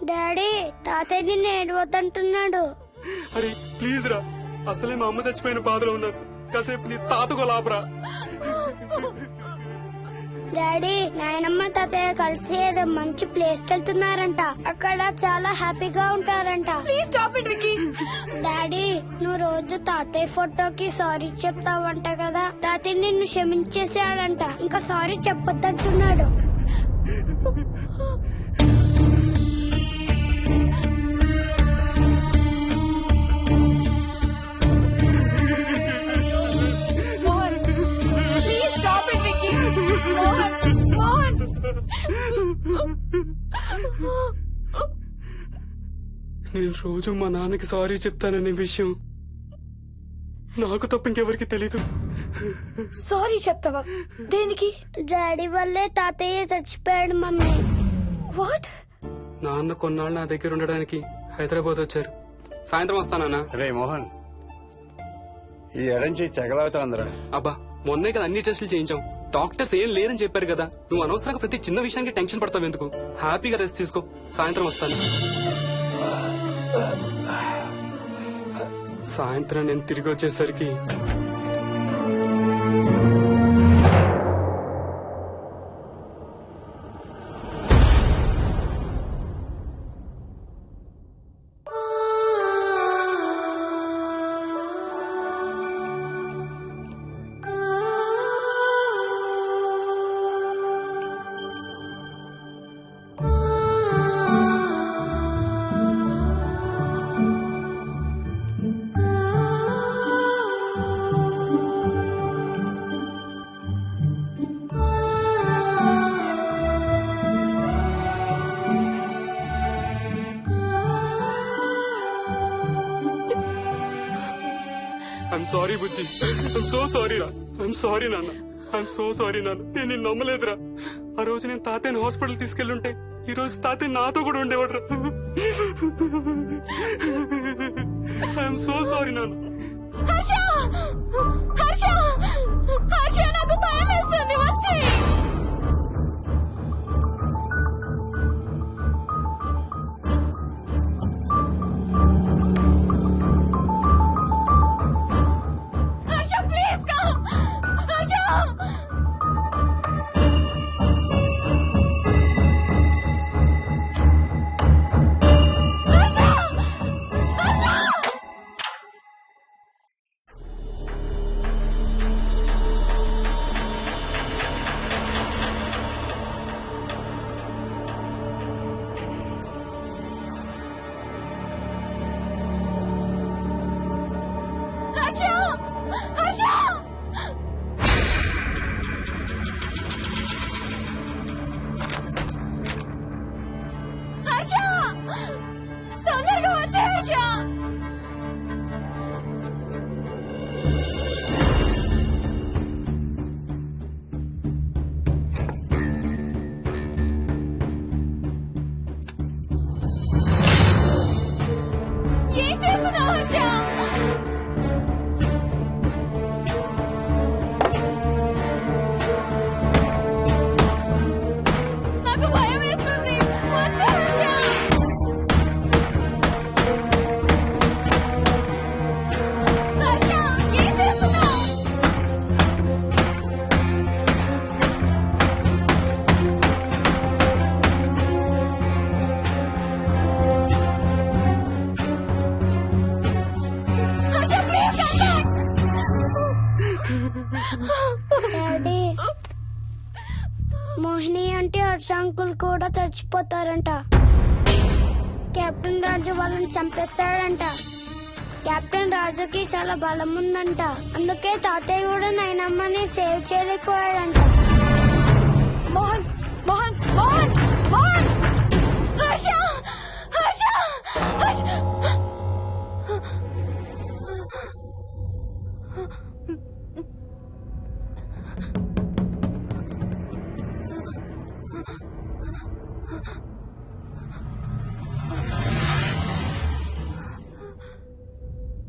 డాడీ తాతయ్య నిన్ను ఏడవద్దంటున్నాడు. అరే ప్లీజ్ రా, అసలే మా అమ్మ చచ్చిపోయిన బాధలో ఉన్నాను. కాసేపు నీ తాతకు లాపరా. డాడీ నాయనమ్మ తాతయ్య కలిసి ఏదో మంచి ప్లేస్ కి వెళ్తున్నారంట. అక్కడ చాలా హ్యాపీగా ఉంటారంట. డాడీ నువ్వు రోజు తాతయ్య ఫోటోకి సారీ చెప్తావంట కదా. తాతయ్య నిన్ను క్షమించేసాడంట. ఇంకా సారీ చెప్పొద్దంటున్నాడు. నేను రోజు మా నాన్నకి సారీ చెప్తాననే విషయం నాకు తప్ప ఇంకెవరికి తెలీదు. సారీ చెప్తావా? దేనికి? డాడీ వల్లే తాతయ్య చచ్చిపోయాడు మమ్మీ. వాట్? నాన్న కొన్నాళ్ళు నా దగ్గర ఉండడానికి హైదరాబాద్ వచ్చారు. సాయంత్రం వస్తానా? రే మోహన్, ఈ ఎడం చేయి తెగలవుతాందిరా. అబ్బా మొన్నే కదా అన్ని టెస్టులు చేయించాం. డాక్టర్స్ ఏం లేదని చెప్పారు కదా. నువ్వు అనవసరంగా ప్రతి చిన్న విషయానికి టెన్షన్ పడతావు ఎందుకు? హ్యాపీగా రెస్ట్ తీసుకో. సాయంత్రం వస్తాను. సాయంత్రం నేను తిరిగి వచ్చేసరికి I'm sorry Bujji. I'm so sorry రా. ఐఎమ్ సారీ నాన్న. ఐఎమ్ సో సారీ నాన్న. నేను నిన్ను నమ్మలేదురా. ఆ రోజు నేను తాతయ్యని హాస్పిటల్ తీసుకెళ్ళుంటే ఈ రోజు తాతయ్య నాతో కూడా ఉండేవాడు రా. ఐఎమ్ సో సారీ నాన్న. నాకు భయం వేస్తుంది. వచ్చి తొందరగా వచ్చే హర్ష. ఏం చేస్తున్నావు హర్ష? నాకు భయం వేస్తుంది. వచ్చే హర్ష. హర్ష ఏం చేస్తున్నావు? Harsha please come back. Daddy Mohini అంటే హర్ష అంకుల్ కూడా చచ్చిపోతారంట. కెప్టెన్ రాజు వాళ్ళని చంపేస్తాడంట. కెప్టెన్ రాజుకి చాలా బలం ఉందంట. అందుకే తాతయ్య కూడా నాయనమ్మని సేవ్ చేయలేకపోయాడంట. మోహన్ మోహన్ మోహన్ మోహన్. హర్ష హర్ష హర్ష.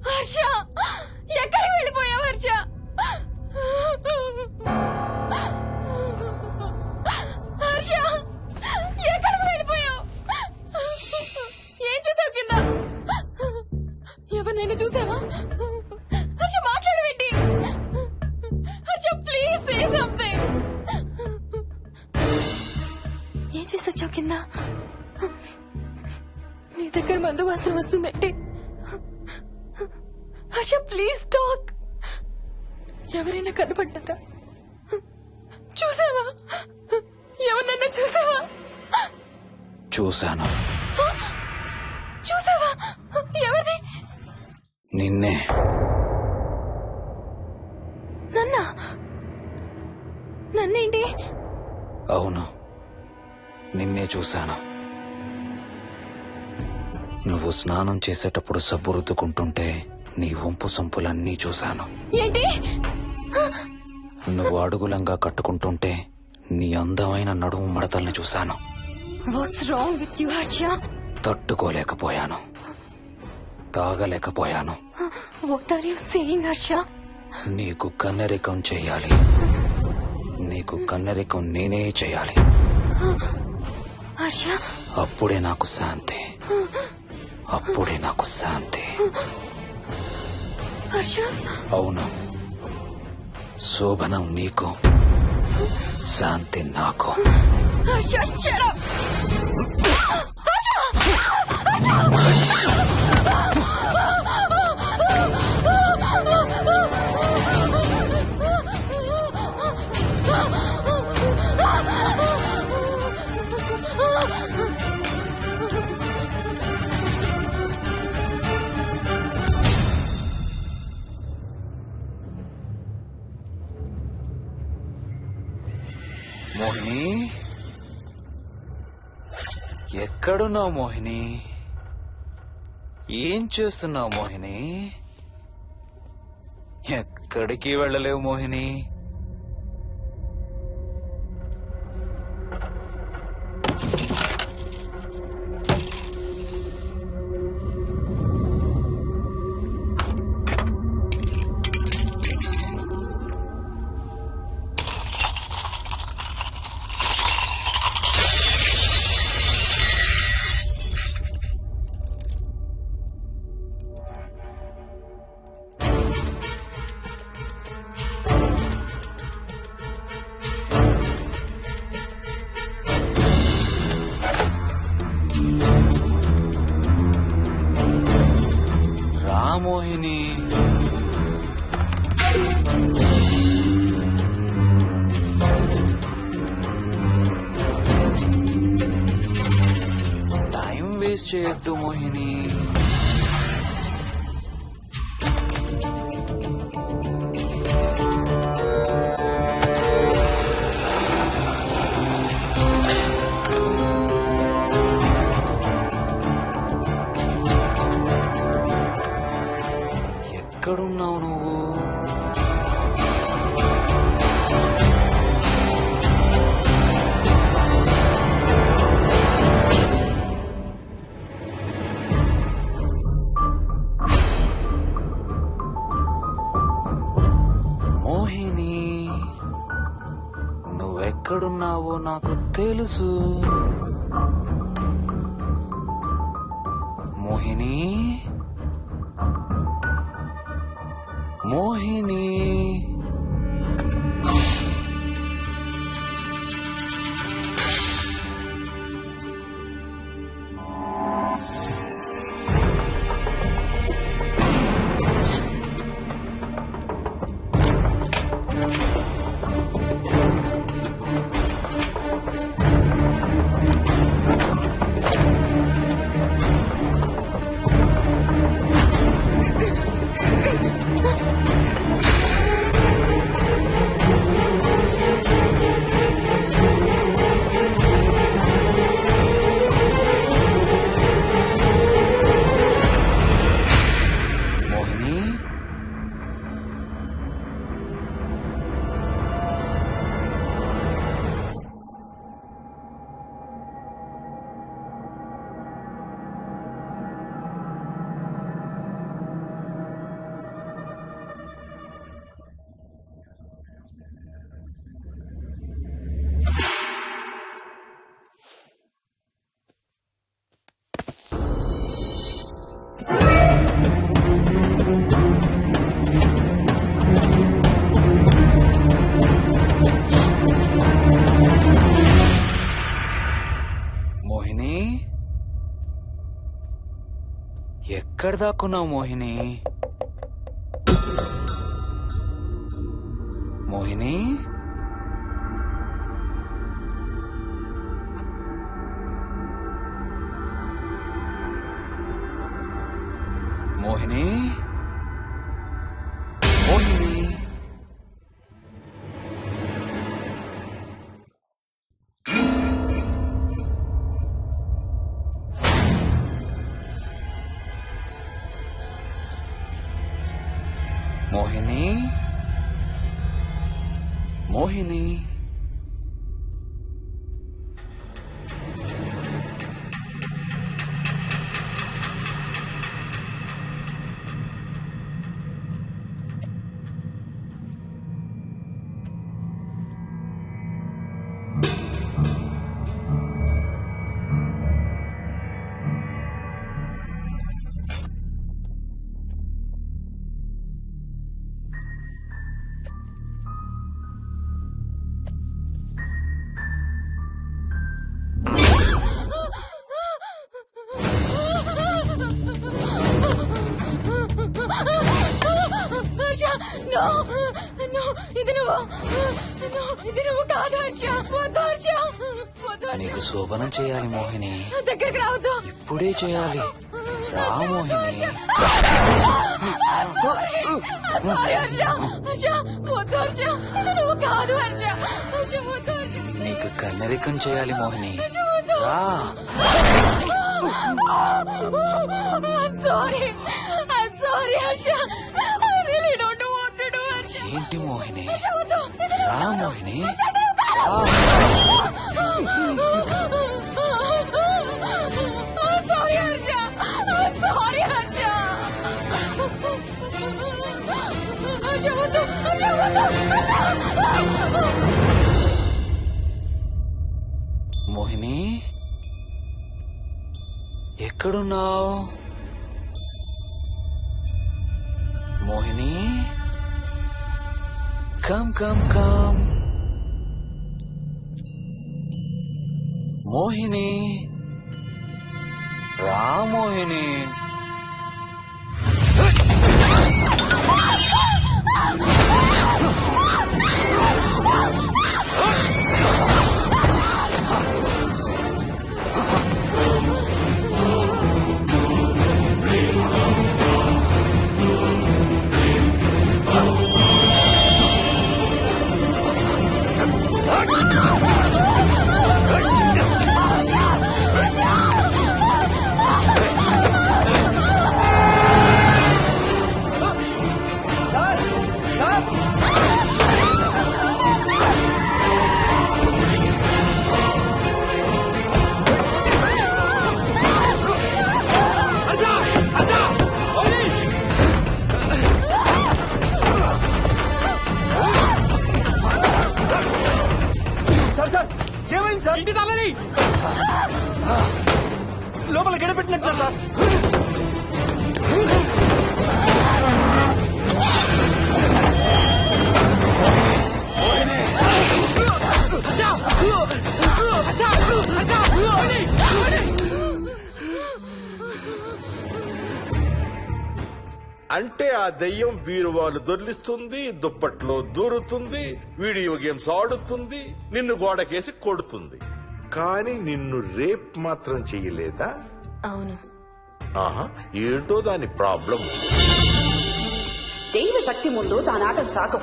హర్ష ఎక్కడికి వెళ్ళిపోయావు హర్ష? నన్ను చూసావా? హర్ష మాట్లాడవేంటి? Harsha please say something. ఏం చేసొచ్చావు కింద? నీ దగ్గర మందు వాసన వస్తుందంటే హర్ష ప్లీజ్ టాక్. ఎవరైనా కనపడ్డారా? చూసావా? ఎవరన్నా చూసావా? చూశాను. చూసావా? ఎవరిని? నిన్నే. నన్నేంటి? అవును, నిన్నే చూశాను. నువ్వు స్నానం చేసేటప్పుడు సబ్బు రుద్దుకుంటుంటే నీ వంపు సొంపులన్నీ చూశాను. ఏంటి? నువ్వు అడుగులంగా కట్టుకుంటుంటే నీ అందమైన నడుము మడతల్ని చూశాను. What's wrong with you Harsha? తట్టుకోలేకపోయాను, తాగలేకపోయాను. What are you saying Harsha? నీకు కన్నరికం చేయాలి. నీకు కన్నరికం నేనే చేయాలి. హర్ష, అప్పుడే నాకు శాంతి. అప్పుడే నాకు శాంతి. హర్ష, అవును, శోభనం నీకు, శాంతి నాకు. Harsha, shut up. మోహిని, ఎక్కడున్నావు మోహిని? ఏం చేస్తున్నావు మోహిని? ఎక్కడికి వెళ్ళలేవు మోహిని. మోహిని, టైం వేస్ట్ చేయొద్దు మోహిని. ఎక్కడున్నావు నువ్వు? మోహిని, నువ్వెక్కడున్నావో నాకు తెలుసు. మోహిని, మోహిని, ఎక్కడ దాక్కున్నావు మోహిని? మోహిని, మోహిని, మోహిని. మోహిని, మోహిని. హర్ష, no, no, ఇది నువ్వు కాదు హర్ష. వద్దు హర్ష, వద్దు హర్ష. నీకు శోభనం చేయాలి మోహిని. దగ్గరికి రావద్దు. ఇప్పుడే చేయాలి. రా మోహిని. సారీ హర్ష. హర్ష, వద్దు హర్ష. ఇది నువ్వు కాదు హర్ష. హర్ష, వద్దు హర్ష. నీకు కన్నరికం చేయాలి మోహిని. రా. I'm sorry. I'm sorry Harsha. I really don't want to do Harsha. ఏంటి మోహిని? హర్ష, వద్దు. రా Mohini. I'm sorry Harsha. I'm sorry Harsha. Harsha, వద్దు. హర్ష, వద్దు. మోహిని, ఎక్కడున్నావు Mohini? Come come come Mohini. రా మోహిని. ఇంటి తాళాలి లోపల గడపెట్టినట్టు సార్. అంటే ఆ దెయ్యం బీరువాలు దొర్లిస్తుంది, దుప్పట్లో దూరుతుంది, వీడియో గేమ్స్ ఆడుతుంది, నిన్ను గోడకేసి కొడుతుంది. కానీ నిన్ను రేప్ మాత్రం చెయ్యలేదా? అవును. ఆహా, ఏంటో దాని ప్రాబ్లం. దైవ శక్తి ముందు దానాటలు సాగం.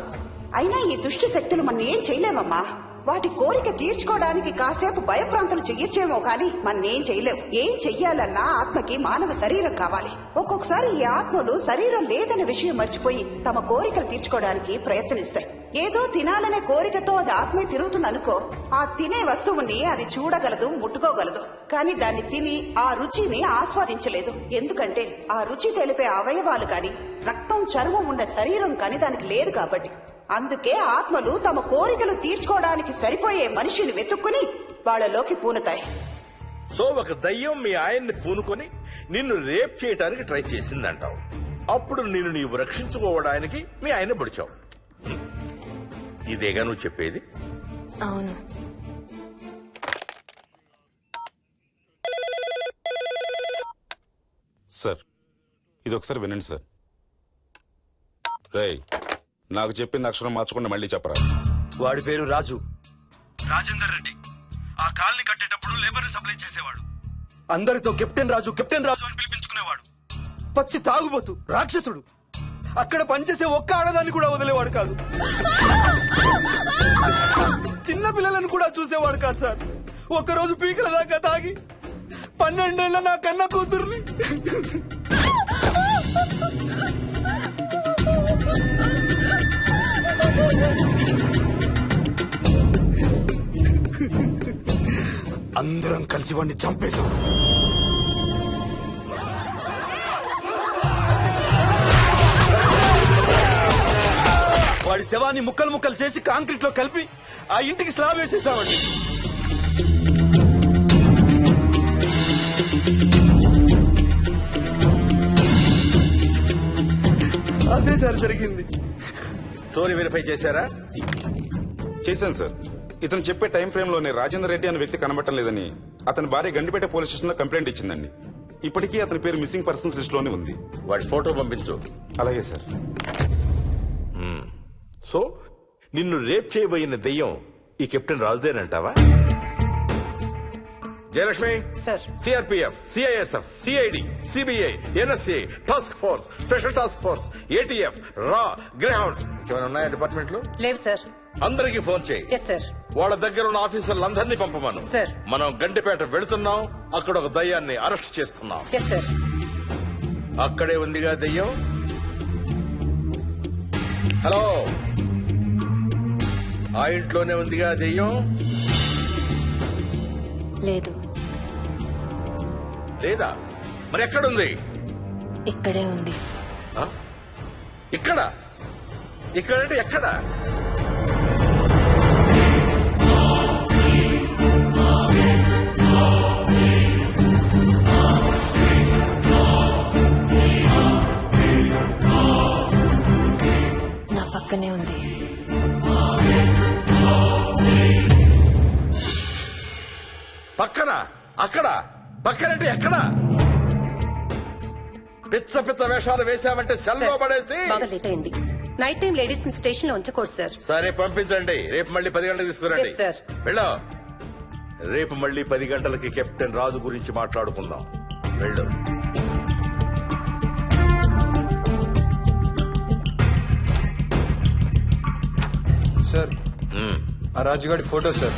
అయినా ఈ దుష్ట శక్తులు మన ఏం చేయలేమమ్మా. వాటి కోరిక తీర్చుకోవడానికి కాసేపు భయప్రాంతులు చెయ్యొచ్చేమో కానీ మన్నేం చేయలేవు. ఏం చెయ్యాలన్నా ఆత్మకి మానవ శరీరం కావాలి. ఒక్కొక్కసారి ఈ ఆత్మలు శరీరం లేదన్న విషయం మర్చిపోయి తమ కోరికలు తీర్చుకోవడానికి ప్రయత్నిస్తాయి. ఏదో తినాలనే కోరికతో అది ఆత్మే తిరుగుతుందనుకో, ఆ తినే వస్తువుని అది చూడగలదు, ముట్టుకోగలదు. కానీ దాన్ని తిని ఆ రుచిని ఆస్వాదించలేదు. ఎందుకంటే ఆ రుచి తెలిపే అవయవాలు కాని రక్తం, చర్మం ఉన్న శరీరం కాని దానికి లేదు కాబట్టి. అందుకే ఆత్మలు తమ కోరికలు తీర్చుకోవడానికి సరిపోయే మనిషిని వెతుక్కుని వాళ్ళలోకి పూనుతాయి. సో ఒక దయ్యం మీ ఆయన్ని పూనుకొని నిన్ను రేప్ చేయడానికి ట్రై చేసిందంటావు. అప్పుడు నిన్ను నీవు రక్షించుకోవడానికి మీ ఆయన పొడిచావు. ఇదేగా నువ్వు చెప్పేది? అవును. సార్, ఇది ఒకసారి వినండి సార్. రేయ్, నాకు చెప్పింది అక్షరం మార్చకుండా మళ్ళీ చెప్పరా. వాడి పేరు రాజు, రాజేందర్ రెడ్డి. ఆ కాలనీ కట్టేటప్పుడు లేబర్ సప్లై చేసేవాడు. అందరితో కెప్టెన్ రాజు అని పిలిపించుకునేవాడు. పచ్చి తాగుబోతు, రాక్షసుడు. అక్కడ పనిచేసే ఒక్క ఆడదాన్ని కూడా వదిలేవాడు కాదు. చిన్న పిల్లలను కూడా చూసేవాడు కాదు సార్. ఒక్కరోజు పీకల దాకా తాగి 12 ఏళ్ల నా కన్న కూతుర్ని అందరం కలిసి వాడిని చంపేశాం. వాడి శవాన్ని ముక్కలు ముక్కలు చేసి కాంక్రీట్ లో కలిపి ఆ ఇంటికి స్లాబ్ వేసేసామండి. అదే సార్ జరిగింది. స్టోరీ వెరిఫై చేశారా? చేశాను సార్. ఇతను చెప్పే టైం ఫ్రేమ్ లోనే రాజేందర్ రెడ్డి అనే వ్యక్తి కనబడటం లేదని అతని భార్య గండిపేట పోలీస్ స్టేషన్ లో కంప్లైంట్ ఇచ్చిందండి. ఇప్పటికీ అతని పేరు మిస్సింగ్ పర్సన్స్ లిస్ట్ లోనే ఉంది. వాడి ఫోటో పంపించు. అలాగే సార్. సో నిన్ను రేప్ చేయబోయిన దెయ్యం ఈ కెప్టెన్ రాజుదేనంటావా? Jayalakshmi, CRPF, CISF, CID, CBI, NSA, task force, special task force, ATF, రా, గ్రేహౌండ్స్ ఏమైనా ఉన్నాయా డిపార్ట్మెంట్ లో? లేదు సార్. అందరికీ ఫోన్ చేయి. వాళ్ళ దగ్గర ఉన్న ఆఫీసర్లందరినీ పంపమను. మనం గండిపేట వెళుతున్నాం. అక్కడ ఒక దయ్యాన్ని అరెస్ట్ చేస్తున్నాం. అక్కడే ఉందిగా దయ్యం. హలో, ఆ ఇంట్లోనే ఉందిగా దెయ్యం? లేదు. లేదా? మరి ఎక్కడుంది? ఇక్కడే ఉంది. ఇక్కడ? ఇక్కడంటే ఎక్కడ? నా పక్కనే ఉంది. పక్కన? అక్కడ? పక్కనంటే ఎక్కడ? పిచ్చ పిచ్చ వేషాలు వేశామంటే సెల్లో పడేసి. బాగా లేట్ అయింది. నైట్ టైం లేడీస్ స్టేషన్ లో ఉంచకూడదు సార్. సరే పంపించండి. రేపు మళ్ళీ 10 గంటలకు తీసుకురండి. వెళ్ళు. రేపు మళ్ళీ 10 గంటలకి కెప్టెన్ రాజు గురించి మాట్లాడుకుందాం. వెళ్ళు. సార్, ఆ రాజుగాడి ఫోటో సార్.